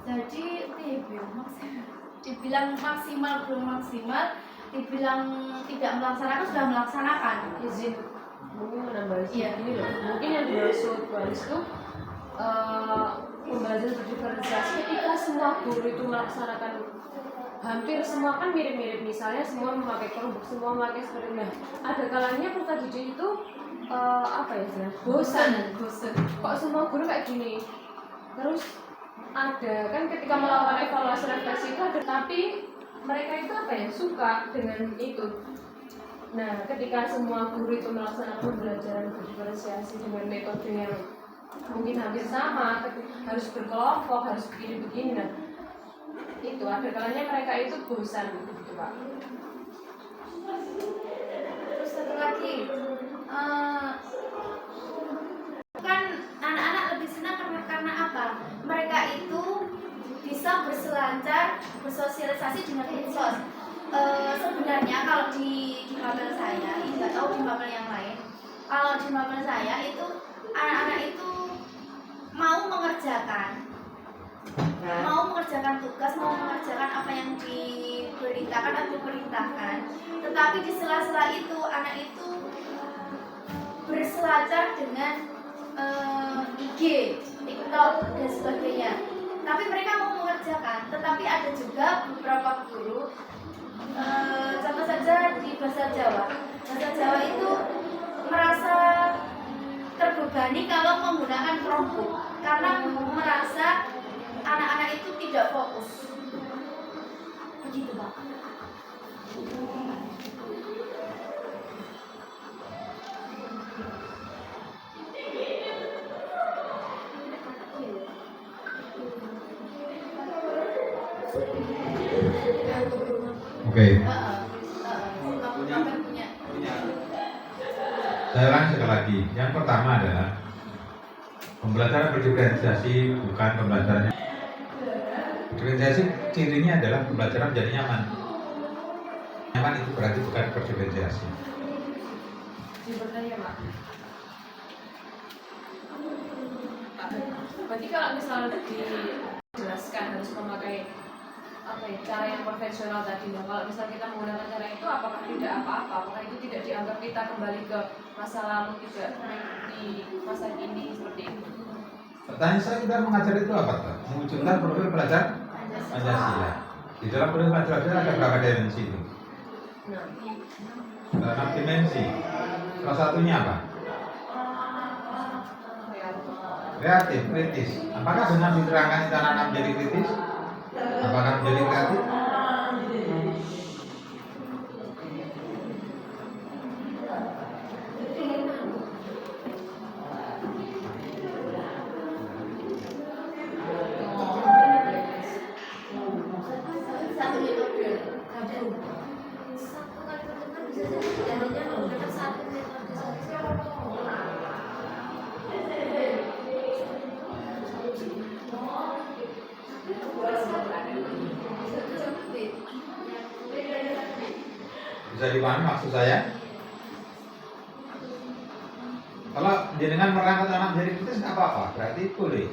Jadi dibilang maksimal belum maksimal, dibilang tidak melaksanakan sudah melaksanakan. Izin menambah Iya. ini loh. Mungkin yang dimaksud Baris itu pembelajaran berdiferensiasi ketika semua guru itu melaksanakan hampir semua kan mirip-mirip, misalnya semua memakai Chromebook, semua memakai seperti itu. Nah, ada kalanya peserta didik itu apa ya istilahnya? Bosan. Kok semua guru kayak gini? Terus ada kan ketika melakukan evaluasi refleksi itu ada, tapi mereka itu apa ya, suka dengan itu. Nah, ketika semua guru itu melaksanakan pembelajaran berdiferensiasi dengan metode yang mungkin hampir sama, harus berkelompok, harus begini-begini, nah itu ada kalanya mereka itu bosan gitu Pak. Terus satu lagi, kan anak-anak lebih senang karena apa? Mereka itu bisa berselancar, bersosialisasi dengan medsos. Sebenarnya kalau di mapel saya, ini nggak tahu di mapel yang lain. Kalau di mapel saya itu anak-anak itu mau mengerjakan tugas, mau mengerjakan apa yang diberitakan atau diperintahkan, tetapi di sela-sela itu anak itu berselancar dengan IG, TikTok dan sebagainya. Tapi mereka mau mengerjakan, tetapi ada juga beberapa guru, contoh saja di bahasa Jawa itu merasa terbebani kalau menggunakan Chromebook karena merasa anak-anak itu tidak fokus. Begitu Pak. Oke. Saya ulangi sekali lagi. Yang pertama adalah pembelajaran berdiferensiasi bukan pembelajaran. Diferensiasi cirinya adalah pembelajaran menjadi nyaman. Nyaman itu berarti bukan berdiferensiasi. Bertanya Pak. Berarti kalau misalnya dijelaskan harus memakai apa ya, cara yang konvensional tadi, nah, kalau misalnya kita menggunakan cara itu apakah tidak apa-apa? Apakah itu tidak dianggap kita kembali ke masa lalu, tidak di masa kini seperti itu? Pertanyaan saya, kita mengajar itu apa? Mewujudkan profil pelajar Pancasila. Di dalam profil Pancasila ada berapa dimensi itu? Ada 6 dimensi. Salah satunya apa? Kreatif, kritis. Apakah dengan diterangkan itu anak-anak menjadi kritis? Apakah menjadi kreatif? Satu metode gabung. Satu kali pertemuan bisa jadi tidak hanya menggunakan satu metode saja. Bisa dipahami maksud saya? Kalau jenengan merangkul anak menjadi kritis nggak apa-apa, berarti boleh.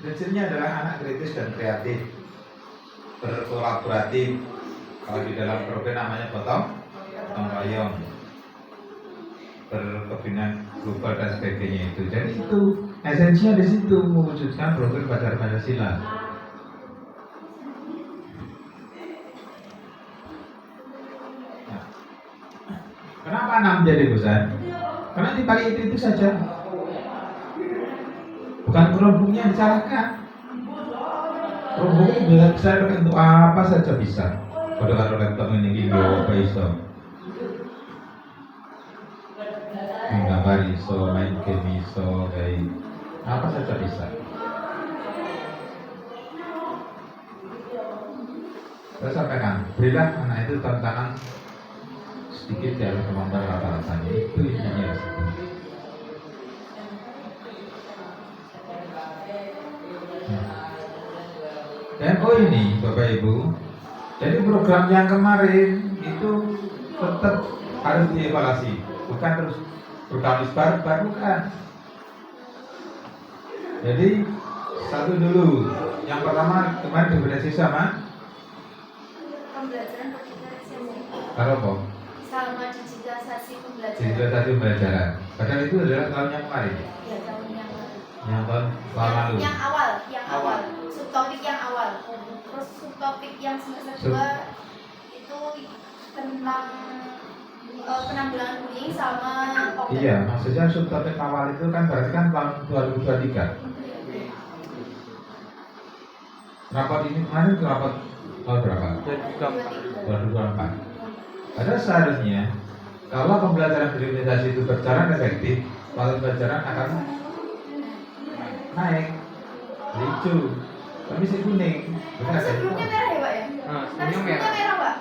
Prinsipnya adalah anak kritis dan kreatif, berkolaboratif. Kalau di dalam program namanya gotong royong, berkepentingan global dan sebagainya itu. Jadi itu esensinya di situ, mewujudkan program pelajar Pancasila. Kenapa anak menjadi bosan? Karena dipakai itu saja. Bukan Chromebooknya yang disalahkan. Chromebook bisa dipakai untuk apa saja bisa. Pada kalau laptop ini apa iso? Menggambar iso, main game iso, kayak apa saja bisa. Saya sampaikan, berilah anak itu tantangan sedikit dari kemampuan rata-ratanya, itu intinya di situ. Dan ini Bapak Ibu, jadi program yang kemarin itu tetap harus dievaluasi. bukan terus berkamis barbar, bukan. Jadi satu dulu, yang pertama kemarin definisi sama Pembelajaran digitalisasi. kalau kok Sama digitalisasi pembelajaran. digitalisasi pembelajaran. Padahal itu adalah tahun yang kemarin, Ya, tahun yang lalu. yang tahun lalu. Yang awal. Subtopik yang awal. Terus subtopik yang semester 2 itu tentang penanggulangan bullying sama COVID. Iya, maksudnya subtopik awal itu kan berarti kan tahun 2023. Rapot ini kemarin ke rapot tahun berapa? 2024. Padahal seharusnya kalau pembelajaran digitalisasi itu berjalan efektif, maka pembelajaran akan naik, hijau, tapi si kuning, benar ya? Sebelumnya merah ya, Pak ya? Tapi sebelumnya merah, Pak.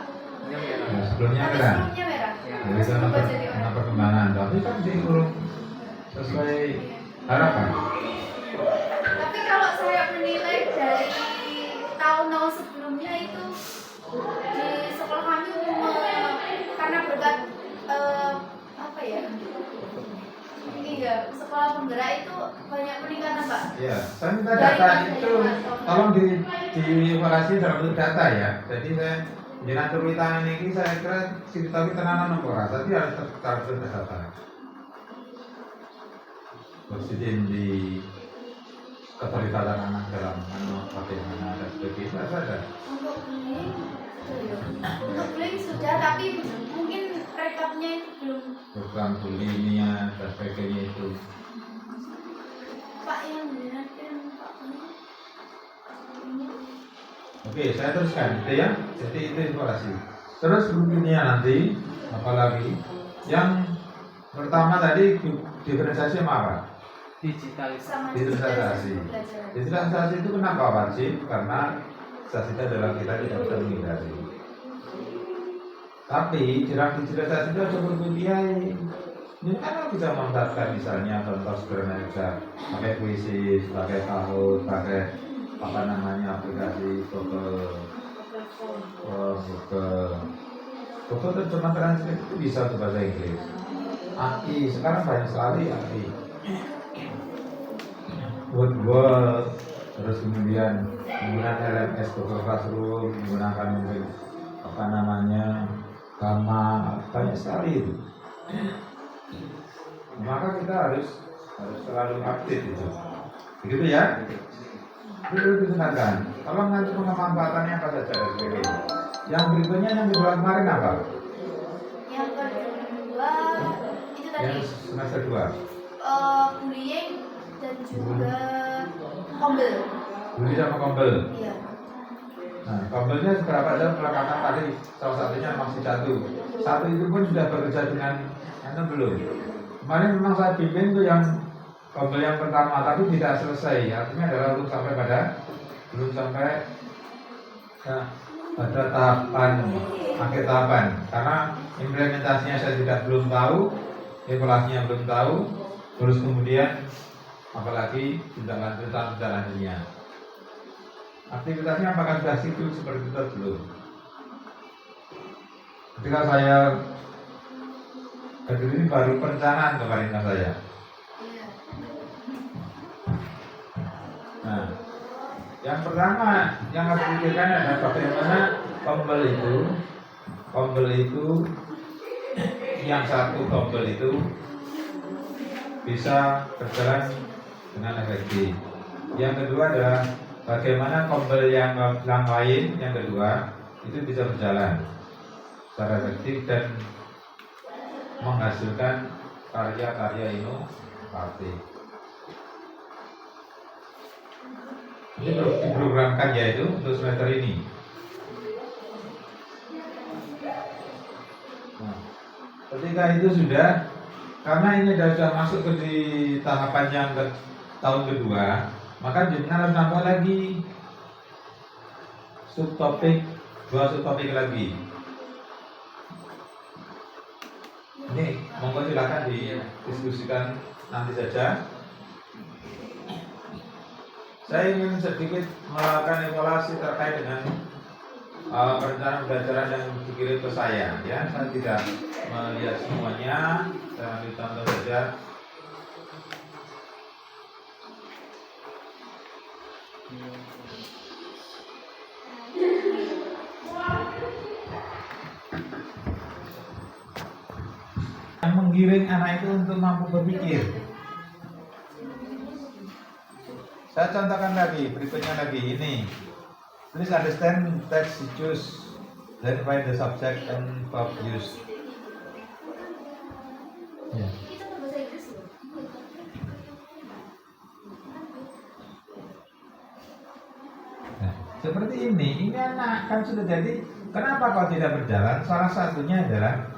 Nah, sebelumnya Tapi merah. sebelumnya merah. Jadi itu karena perkembangan, tapi kan belum sesuai harapan. Tapi kalau saya menilai dari tahun-tahun sebelumnya itu di sekolah kami karena berkat apa ya? Iya, sekolah penggerak itu banyak peningkatan, Pak. Ya, saya minta data itu tolong dievaluasi dalam bentuk data ya. Jadi saya jenengan turun tangan ini saya kira cerita kita tenanan apa tapi harus terus data. Presiden di keterlibatan anak dalam bagaimana dan sebagainya ada. Untuk bullying sudah, tapi mungkin rekapnya itu belum. Program bullyingnya dan sebagainya itu. Pak yang menjelaskan Pak. Oke, saya teruskan gitu ya. Jadi itu informasi. Terus berikutnya nanti apalagi yang pertama tadi diferensiasi sama apa? Sama Digitalisasi. pembelajaran. Digitalisasi itu kenapa wajib? Karena digitalisasi dalam kita tidak bisa menghindari. Tapi dalam digitalisasi itu harus berkuliah. Ini kan bisa memanfaatkan misalnya contoh sederhana bisa pakai puisi, pakai tahun, pakai apa namanya aplikasi Google, Google terjemah translate itu bisa untuk bahasa Inggris. AI sekarang banyak sekali AI. Word, terus kemudian menggunakan LMS Google Classroom, menggunakan mungkin apa namanya Gamma, banyak sekali itu. Maka kita harus selalu update itu. Begitu ya? Itu digunakan. Kalau nanti pemanfaatannya apa saja dari sebagainya. Yang berikutnya yang kedua kemarin apa? Yang kedua itu tadi Yang semester 2. bullying dan juga kombel. Bully sama kombel. Iya. Nah, kombelnya seberapa jauh pelakatan tadi? Salah satunya masih satu. Satu itu pun sudah bekerja dengan anu belum? Kemarin memang saya bimbing tuh yang kombel yang pertama, tapi tidak selesai. Artinya adalah belum sampai pada tahapan akhir tahapan. Karena implementasinya saya belum tahu, evaluasinya belum tahu, terus kemudian apalagi tindak lanjutnya. Aktivitasnya apakah sudah situ seperti itu belum? Ketika saya ini baru perencanaan kemarin saya. Nah, yang pertama yang harus dipikirkan adalah bagaimana kombel itu yang satu kombel itu bisa berjalan dengan efektif. Yang kedua adalah bagaimana kombel yang lain yang kedua itu bisa berjalan secara efektif dan menghasilkan karya-karya inovatif. Ini diprogramkan ya itu untuk semester ini. Nah, ketika itu sudah, karena ini sudah masuk ke di tahapan yang ke tahun kedua, maka jenengan harus nambah lagi dua subtopik lagi. Ini monggo silakan didiskusikan nanti saja. Saya ingin sedikit melakukan evaluasi terkait dengan perencanaan pembelajaran yang dikirim ke saya. Ya, saya tidak melihat semuanya, Bisa ditonton saja. Yang menggiring anak itu untuk mampu berpikir. Saya contohkan lagi, berikutnya lagi ini. Please understand text choose, then find the subject and verb use. Ya. Kita kan bahasa Inggris loh. Nah, seperti ini anak kan sudah jadi. Kenapa kok tidak berjalan? Salah satunya adalah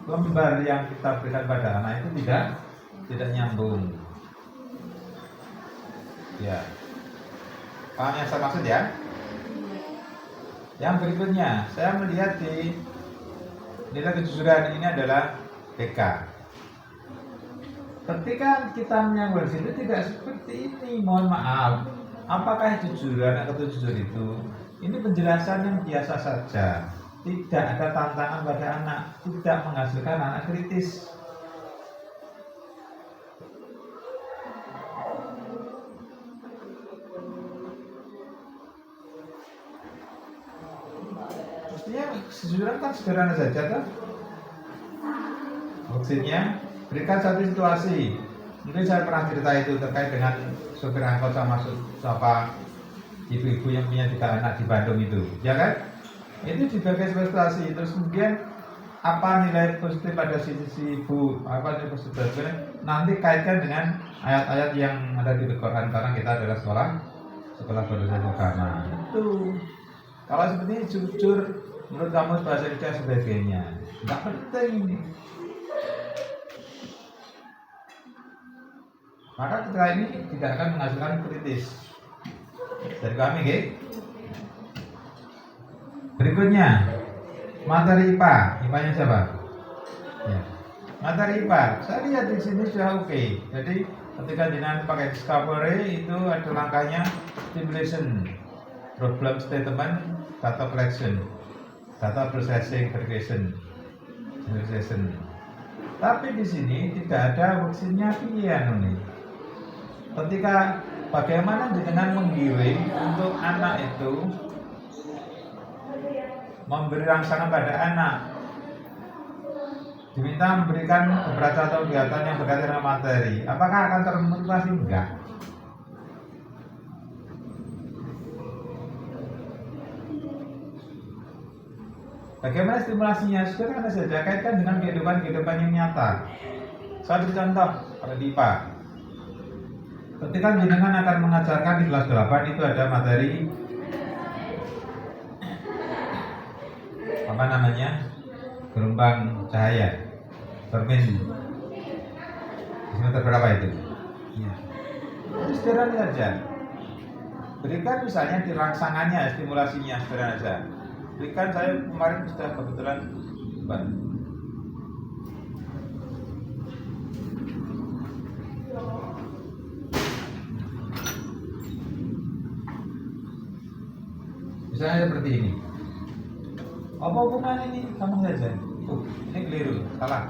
lembar yang kita berikan pada anak itu tidak nyambung. Ya, paham yang saya maksud ya? Yang berikutnya, saya melihat di nilai kejujuran ini adalah BK. Ketika kita menyambung itu tidak seperti ini, mohon maaf. Apakah kejujuran atau jujur itu? Ini penjelasan yang biasa saja. Tidak ada tantangan pada anak, tidak menghasilkan anak kritis. Mestinya kejujuran kan sederhana saja kan? Maksudnya berikan satu situasi. Mungkin saya pernah cerita itu terkait dengan sopir angkot sama ibu-ibu yang punya 3 anak di Bandung itu, ya kan? Itu sebagai situasi. Terus kemudian apa nilai positif pada sisi ibu, apa nilai positif nanti kaitkan dengan ayat-ayat yang ada di Al-Quran karena kita adalah sekolah berdasarkan agama. Itu kalau seperti ini jujur menurut kamu bahasa Indonesia sebagainya, nggak penting ini. Maka ketika ini tidak akan menghasilkan kritis dari kami, okay? Berikutnya materi IPA, IPA-nya siapa? Ya. Materi IPA, saya lihat di sini sudah oke. Jadi ketika dengan pakai discovery itu ada langkahnya stimulation, problem statement, data collection, data processing, verification, generalization. Tapi di sini tidak ada worksheet-nya pilihan nih. Ketika bagaimana dengan menggiring untuk anak itu memberi rangsangan pada anak, diminta memberikan beberapa kegiatan yang berkaitan dengan materi, apakah akan termotivasi? Enggak. Bagaimana stimulasinya? Sederhana saja, kaitkan dengan kehidupan yang nyata. Saya beri contoh pada di IPA. Ketika jenengan akan mengajarkan di kelas 8 itu ada materi apa namanya, gelombang cahaya, bermain. Semester berapa itu? Ya. Itu sederhana saja. Berikan misalnya di rangsangannya, stimulasinya sederhana saja. Berikan, saya kemarin sudah kebetulan misalnya seperti ini. Apa hubungan ini? Kamu saja. Ini keliru, salah.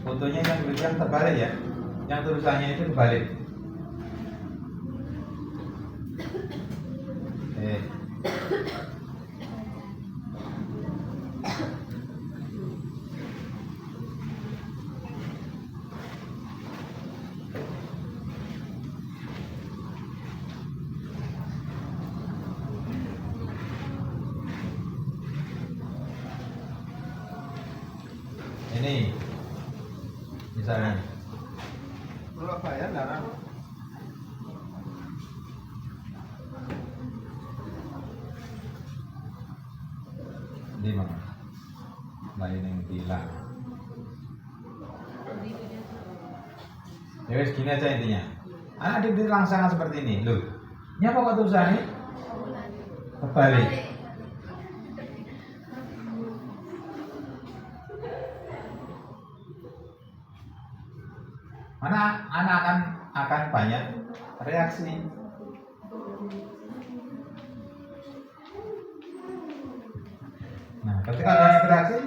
Fotonya yang terbalik ya. Yang tulisannya itu terbalik. Ini misalnya Surabaya larang di mana lain yang bilang ya wes, gini aja intinya. Anak diberi rangsangan seperti ini loh, ini apa kok tulisannya terbalik. Mana anak akan banyak reaksi. Nah, ketika banyak reaksi,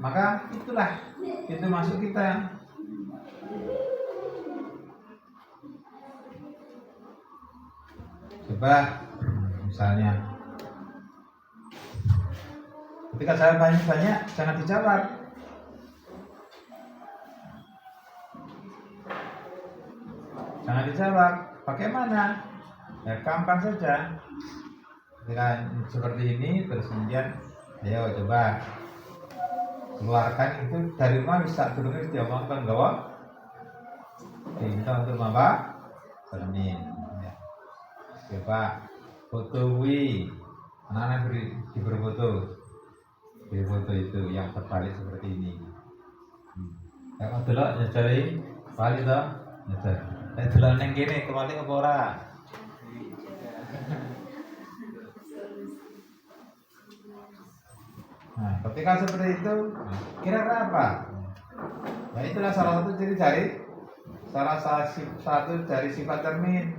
maka itulah pintu masuk kita. Coba misalnya ketika saya banyak jangan dijawab. Jangan dijawab. Bagaimana? Ya kampan saja. Ketika seperti ini terus kemudian ayo coba keluarkan itu dari rumah bisa turunnya diomongkan bahwa minta untuk Bapak termin. Ya. Coba foto anak-anak diberi foto itu yang terbalik seperti ini. Kalau dulu nyajari balik toh nyajar. Dulu neng gini kembali apa ora? Nah, ketika seperti itu kira-kira apa? Nah, itulah salah satu ciri dari sifat cermin.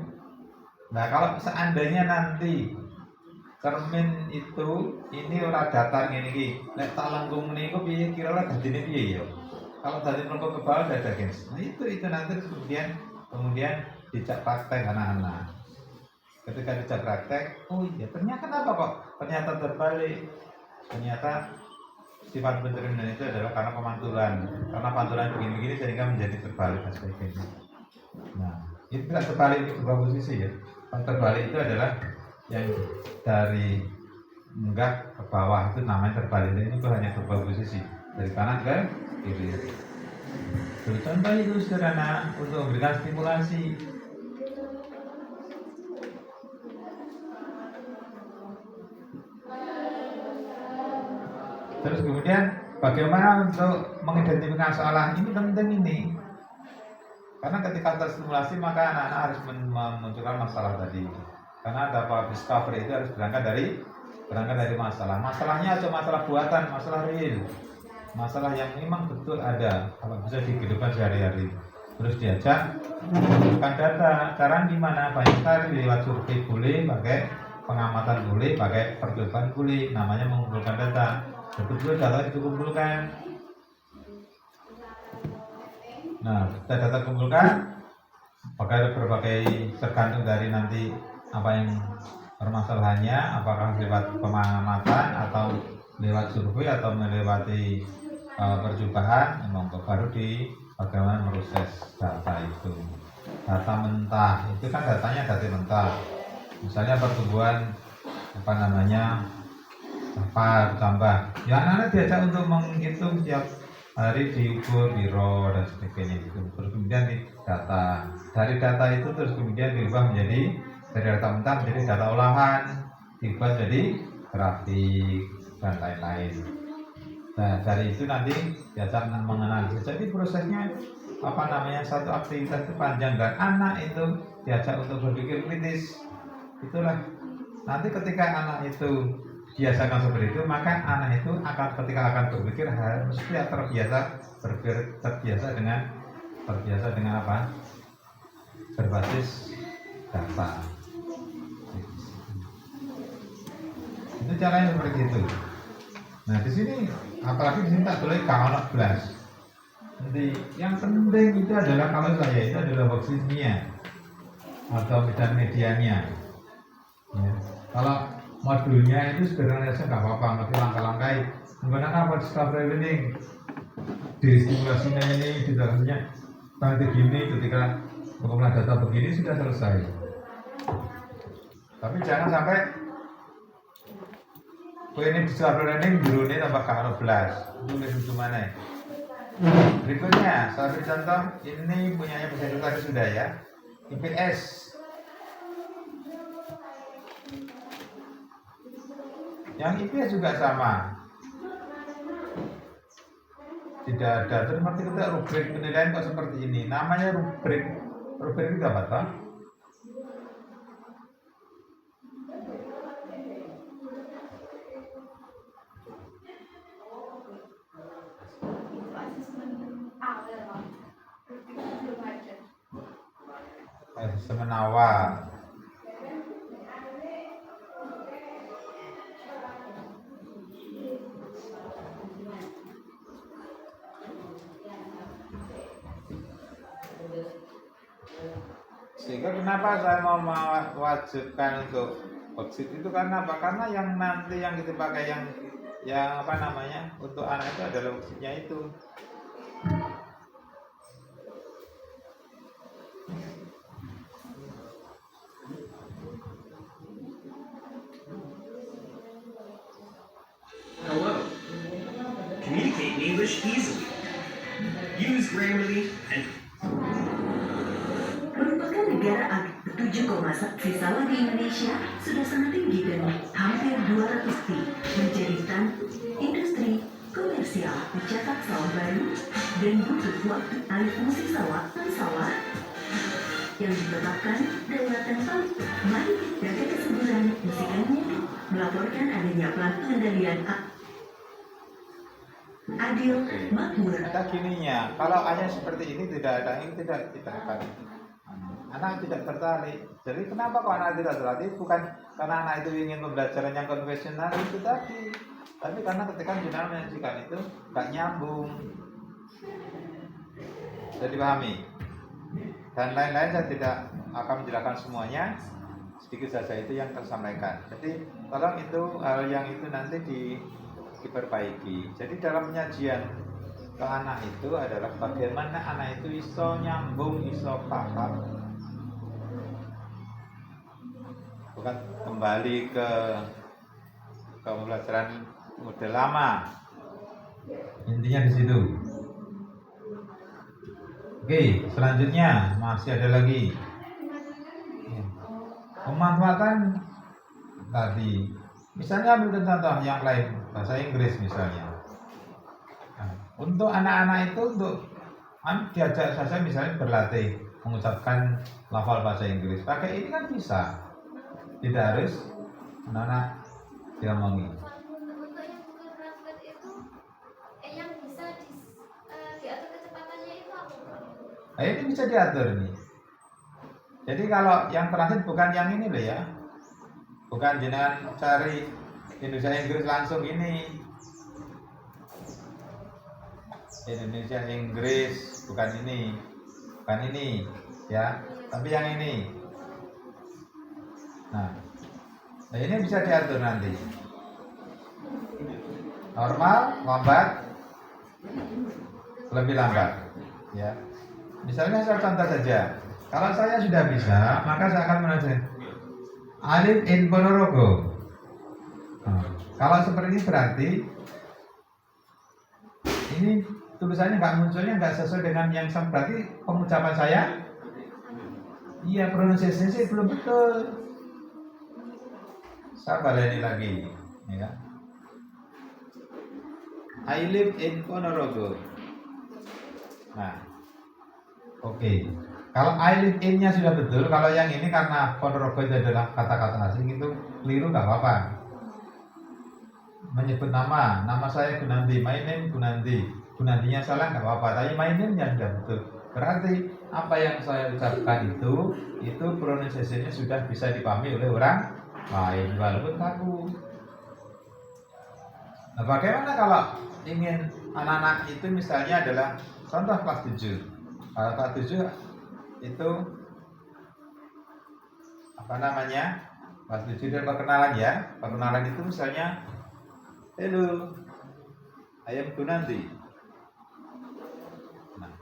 Nah, kalau seandainya nanti cermin itu ini ora datar ngene iki, nek tak langkung niku piye kira-kira dadine piye ya? Kalau dadi melengkung ke bawah dada gens. Nah, itu nanti kemudian dicak praktek anak-anak. Ketika dicak praktek, oh iya ternyata kenapa kok ternyata terbalik? Ternyata sifat pencerminan itu adalah karena pemantulan. Karena pantulan begini-begini sehingga menjadi terbalik dan sebagainya. Nah, itu tidak terbalik di dua posisi ya. Yang terbalik itu adalah yang dari enggak ke bawah itu namanya terbalik. Dan itu hanya dua posisi dari kanan ke kiri. Contoh itu sederhana untuk memberikan stimulasi. Terus kemudian bagaimana untuk mengidentifikasi salah ini penting ini. Karena ketika terstimulasi maka anak-anak harus memunculkan masalah tadi. Karena dapat discovery itu harus berangkat dari masalah. Masalahnya cuma masalah buatan, masalah real, masalah yang memang betul ada. Kalau bisa di kehidupan sehari-hari. Terus diajak mengumpulkan data. Cara gimana? Banyak sekali lewat survei boleh, pakai pengamatan boleh, pakai percobaan boleh. Namanya mengumpulkan data. Betul-betul data itu kumpulkan. Nah, data kumpulkan pakai berbagai tergantung dari nanti apa yang permasalahannya, apakah lewat pengamatan atau lewat survei atau melewati percobaan, memang baru di bagaimana proses data itu. Data mentah itu kan datanya data mentah. Misalnya pertumbuhan tambah. Ya anak-anak diajak untuk menghitung tiap hari diukur, biro dan sebagainya itu. Terus kemudian di data. Dari data itu terus kemudian diubah menjadi dari data mentah menjadi data olahan, diubah jadi grafik dan lain-lain. Nah dari itu nanti diajak menganalisis. Jadi prosesnya satu aktivitas itu panjang dan anak itu diajak untuk berpikir kritis. Itulah nanti ketika anak itu biasakan seperti itu, maka anak itu ketika akan berpikir harus terbiasa dengan apa? Berbasis data. Itu caranya seperti itu. Nah di sini apalagi di sini tak boleh kawan belas. Nanti yang penting itu adalah kalau saya itu adalah worksheetnya atau medan medianya. Ya. Kalau modulnya itu sebenarnya nggak apa-apa, tapi langkah-langkah menggunakan apa discovery learning, distimulasinya ini di dalamnya nanti gini ketika mengumpulkan data begini sudah selesai. Tapi jangan sampai ini discovery learning dulu ini tambah karo belas, itu mana? Berikutnya, saya beri contoh ini punyanya peserta tadi sudah ya, IPS. Yang IPS juga sama. Tidak ada. Terus nanti kita rubrik penilaian kok seperti ini. Namanya rubrik. Rubrik itu apa toh? Asesmen awal. Sehingga kenapa saya mau mewajibkan untuk worksheet itu karena apa? Karena yang nanti yang kita pakai yang apa namanya untuk anak itu adalah worksheetnya itu. Hello. Communicate in English easily. Use Grammarly and Merupakan negara 7,1 siswa di Indonesia sudah sangat tinggi dan hampir 200 pi menjadi industri komersial mencetak sawah baru dan butuh waktu alih fungsi sawah yang ditetapkan Daulatan Palu. Mari jaga kesuburan musikannya melaporkan adanya plan pengendalian adil makmur. Ada gininya, kalau hanya seperti ini tidak ada ini tidak akan anak tidak tertarik. Jadi kenapa kok anak tidak tertarik? Bukan karena anak itu ingin pembelajaran yang konvensional itu tadi, tapi karena ketika jenengan menyajikan itu nggak nyambung. Jadi pahami. Dan lain-lain saya tidak akan menjelaskan semuanya, sedikit saja itu yang tersampaikan. Jadi tolong itu hal yang itu nanti diperbaiki. Jadi dalam penyajian ke anak itu adalah bagaimana anak itu iso nyambung, iso paham. Bukan kembali ke pembelajaran model lama. Intinya di situ. Oke, selanjutnya masih ada lagi pemanfaatan tadi. Misalnya ambil contoh yang lain, bahasa Inggris misalnya. Nah, untuk anak-anak itu untuk diajak saja misalnya berlatih mengucapkan lafal bahasa Inggris. Pakai ini kan bisa. Tidak harus anak-anak diomongi. Untuk yang Google Translate itu yang bisa diatur kecepatannya itu apa? Nah, ini bisa diatur nih. Jadi kalau yang translate bukan yang ini loh ya. Bukan jenengan cari Indonesia Inggris langsung ini. Indonesia Inggris bukan ini. Bukan ini ya, tapi yang ini. Nah, ini bisa diatur nanti. Normal, lambat, lebih lambat. Ya, misalnya saya contoh saja. Kalau saya sudah bisa, maka saya akan menunjukkan Alif in Ponorogo. Nah, kalau seperti ini berarti ini tulisannya munculnya nggak sesuai dengan yang berarti pengucapan saya. Iya, pronunciation belum betul. Saya baleni lagi, ya. I live in Ponorogo. Nah, oke. Kalau I live in-nya sudah betul, kalau yang ini karena Ponorogo itu adalah kata-kata asing itu keliru nggak apa-apa. Menyebut nama saya Gunandi, my name Gunandi. Gunandinya salah nggak apa-apa, tapi my name-nya sudah betul. Berarti apa yang saya ucapkan itu pronunciation-nya sudah bisa dipahami oleh orang lain walaupun kaku. Nah, bagaimana kalau ingin anak-anak itu misalnya adalah contoh kelas 7. Kalau kelas 7 itu apa namanya? Kelas 7 dan perkenalan ya. Perkenalan itu misalnya hello, I am Gunandi. Nah,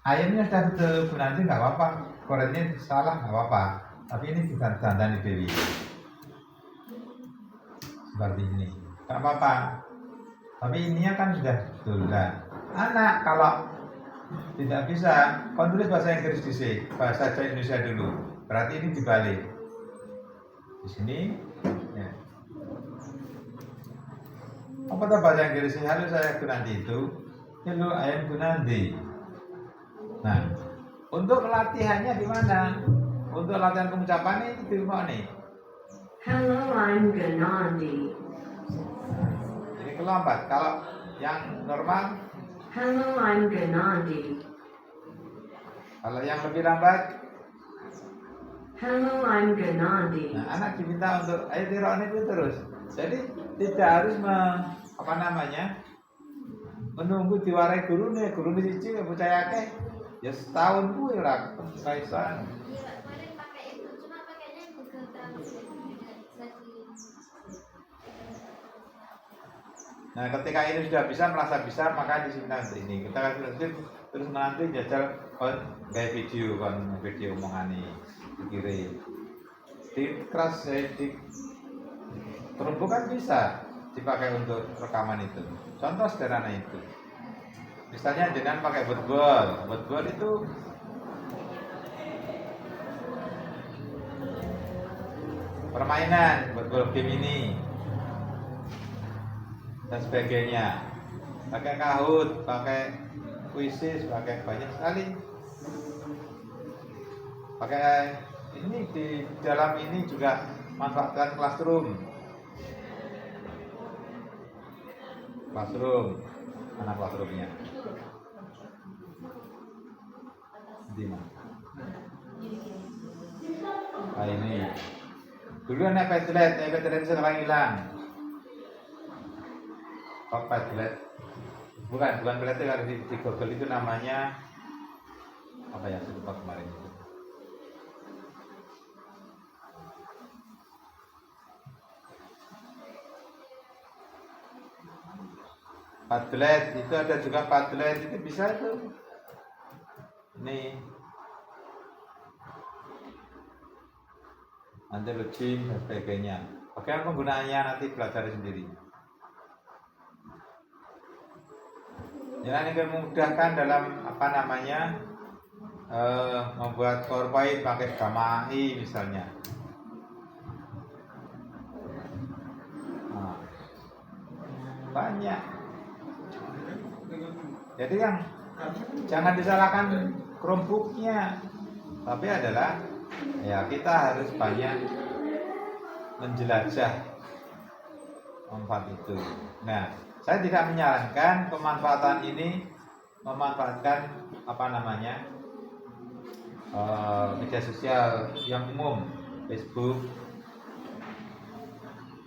ayamnya sudah betul, Gunandi nggak apa-apa, korennya salah nggak apa-apa. Tapi ini bukan dandani Dewi. Seperti ini, nggak apa-apa. Tapi ininya kan sudah betul. Nah, anak kalau tidak bisa, kon tulis bahasa Inggris di sini, bahasa Indonesia dulu. Berarti ini dibalik. Di sini, ya. Apa tuh bahasa Inggris? Halo, saya Gunandi itu. Hello, I am Gunandi. Nah, untuk latihannya di mana? Untuk latihan pengucapan ini di rumah nih. Hello, I'm Gunandi. Ini kelambat. Kalau yang normal, Hello, I'm Gunandi. kalau yang lebih lambat, Hello, I'm Gunandi. nah anak diminta untuk ayo tirone itu terus. Jadi tidak harus menunggu diwarai guru nih siji percaya ke ya setahun kuwi ora kaisan. Nah, ketika ini sudah bisa, merasa bisa, maka disimpan di ini. Kita kasih lanjut, terus nanti jajal kayak video omongan ini dikirim. Di keras di terumbu kan bisa dipakai untuk rekaman itu. Contoh sederhana itu. Misalnya dengan pakai wordball itu permainan, wordball game ini dan sebagainya, pakai Kahoot, pakai Quizzes, pakai banyak sekali, pakai ini di dalam ini juga manfaatkan Classroom, mana Classroomnya? Di mana? Ah ini, dulu ada Padlet sekarang hilang. Padlet, bukan Padlet itu harus di Google, itu namanya apa ya, saya lupa kemarin itu. Padlet itu ada juga, Padlet itu bisa itu nih analogi dan sebagainya. Bagaimana penggunaannya nanti belajar sendiri. Ya, ini memudahkan dalam apa namanya membuat PowerPoint pakai Gamma AI misalnya. Nah, banyak. Jadi yang jangan disalahkan Chromebooknya, tapi adalah ya kita harus banyak menjelajah manfaat itu. Nah, saya tidak menyarankan pemanfaatan ini memanfaatkan apa namanya media sosial yang umum, Facebook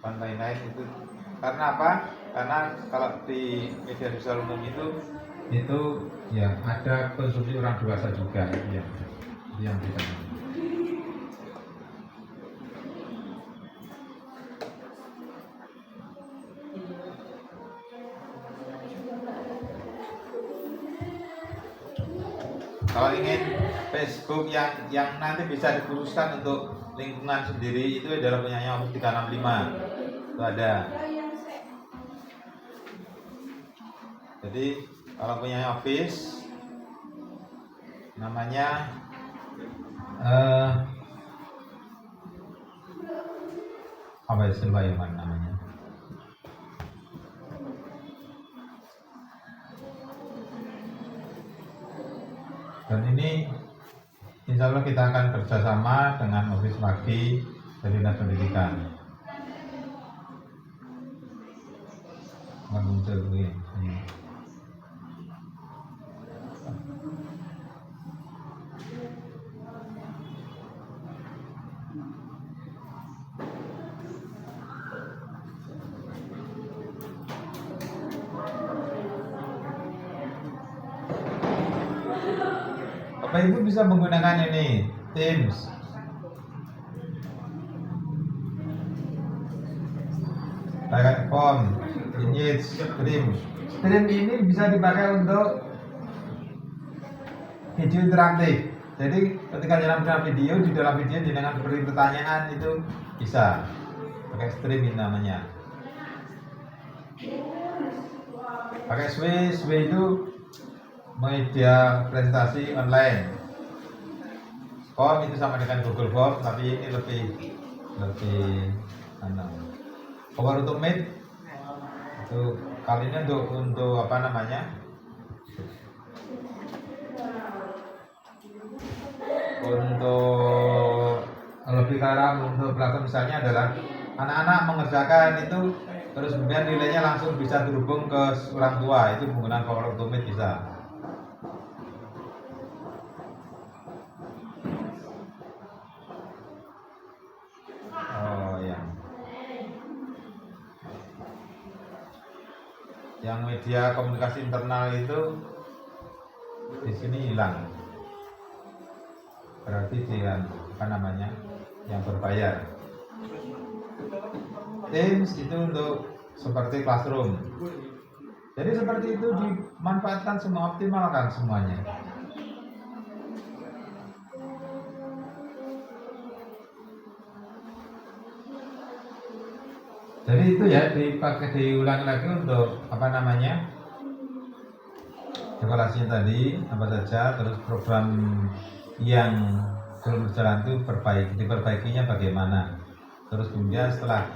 dan lain-lain itu. Karena apa? Karena kalau di media sosial umum itu ya ada konsumsi orang dewasa juga yang kita. Kalau ingin Facebook yang nanti bisa dikhususkan untuk lingkungan sendiri, itu adalah punyanya Office 365. Itu ada. Jadi kalau punyanya Office namanya apa istilah yang namanya? Dan ini insya Allah kita akan kerjasama dengan Office lagi dari Dinas Pendidikan. Muncul ini. Bapak Ibu bisa menggunakan ini Teams. Pakai form, Engage, Stream. Stream ini bisa dipakai untuk video interaktif. Jadi ketika dalam video, di dalam video dengan beri pertanyaan itu bisa pakai stream ini namanya. Pakai Sway itu media presentasi online. Form itu sama dengan Google Form, tapi ini lebih Power Automate itu kali ini untuk apa namanya? Untuk lebih ke arah untuk pelaku misalnya adalah anak-anak mengerjakan itu terus kemudian nilainya langsung bisa terhubung ke orang tua, itu menggunakan Power Automate bisa. Yang media komunikasi internal itu di sini hilang, berarti dia apa namanya yang berbayar. Teams itu untuk seperti classroom. Jadi seperti itu dimanfaatkan semua, optimalkan semuanya. Jadi itu ya dipakai, diulangi lagi untuk apa namanya, evaluasinya tadi apa saja, terus program yang belum berjalan itu diperbaikinya bagaimana, terus kemudian setelah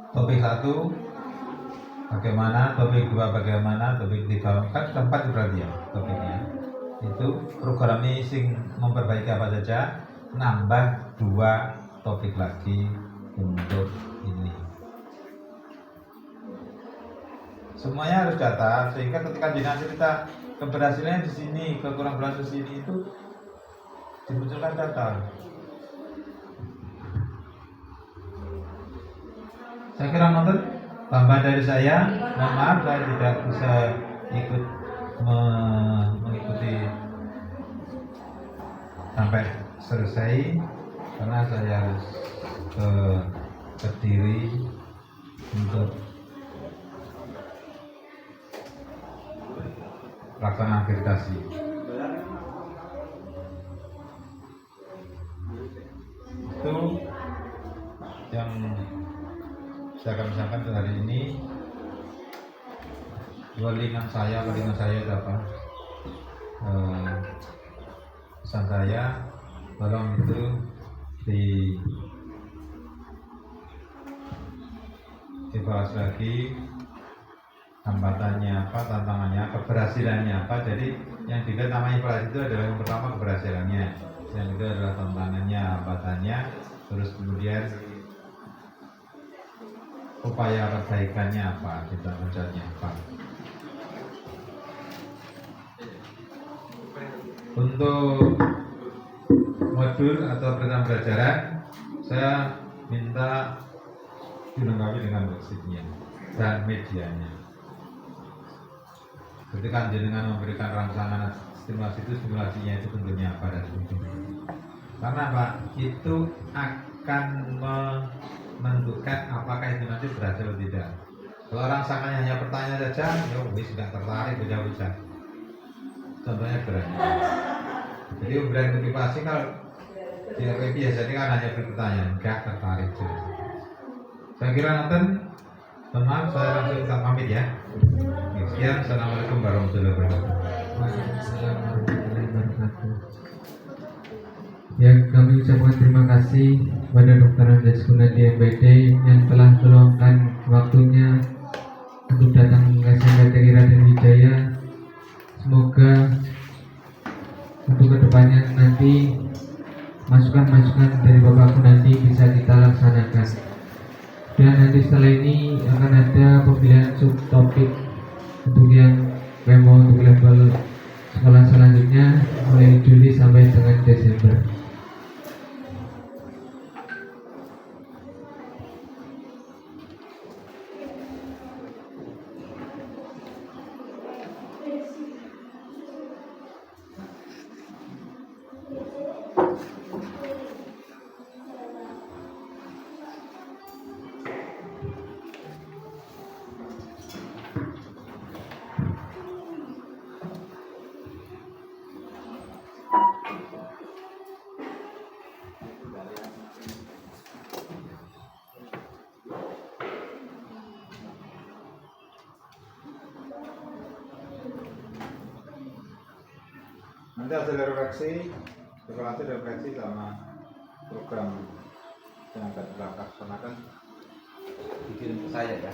topik 1 bagaimana, topik 2 bagaimana, topik 3 kan sudah 4 berarti ya topiknya. Itu programnya sing memperbaiki apa saja, nambah 2 topik lagi untuk ini. Semuanya harus data sehingga ketika dinasti kita keberhasilannya di sini, kekurang berhasil di sini itu dimunculkan data. Saya kira nonton tambahan dari saya. Mohon maaf saya tidak bisa ikut mengikuti sampai selesai karena saya harus ke Kediri untuk pelaksanaan akreditasi. Itu yang saya akan misalkan hari ini. Welingan saya itu apa? Pesan saya tolong itu di evaluasi lagi, hambatannya apa, tantangannya apa, keberhasilannya apa. Jadi yang dilihat namanya evaluasi itu adalah yang pertama keberhasilannya, yang kedua adalah tantangannya, hambatannya, terus kemudian upaya perbaikannya apa, kita mencarinya apa. Untuk modul atau program pembelajaran saya minta dilengkapi dengan worksheetnya dan medianya. Ketika jenengan memberikan rangsangan stimulasi itu, stimulasinya itu tentunya apa dan sebagainya. Karena apa? Itu akan menentukan apakah itu nanti berhasil atau tidak. Kalau rangsangannya hanya pertanyaan saja, ya wis nggak tertarik bocah-bocah. Contohnya berani. Jadi pemberian motivasi kalau di RP biasanya kan hanya pertanyaan, nggak tertarik. Saya kira nonton. Maaf, saya langsung kita pamit ya. Sekian, assalamualaikum warahmatullahi wabarakatuh. Waalaikumsalam warahmatullahi wabarakatuh. Ya, kami ucapkan terima kasih kepada Dr. Andes Gunadi MPD yang telah meluangkan waktunya untuk datang ke SMPTN Raden Wijaya. Semoga untuk kedepannya nanti masukan-masukan dari Bapak Gunadi bisa kita laksanakan. Dan nanti setelah ini akan ada pemilihan subtopik untuk yang mau untuk level sekolah selanjutnya mulai Juli sampai dengan Desember. Nanti hasil refleksi, evaluasi dan refleksi sama program yang akan dilaksanakan dikirim ke saya ya.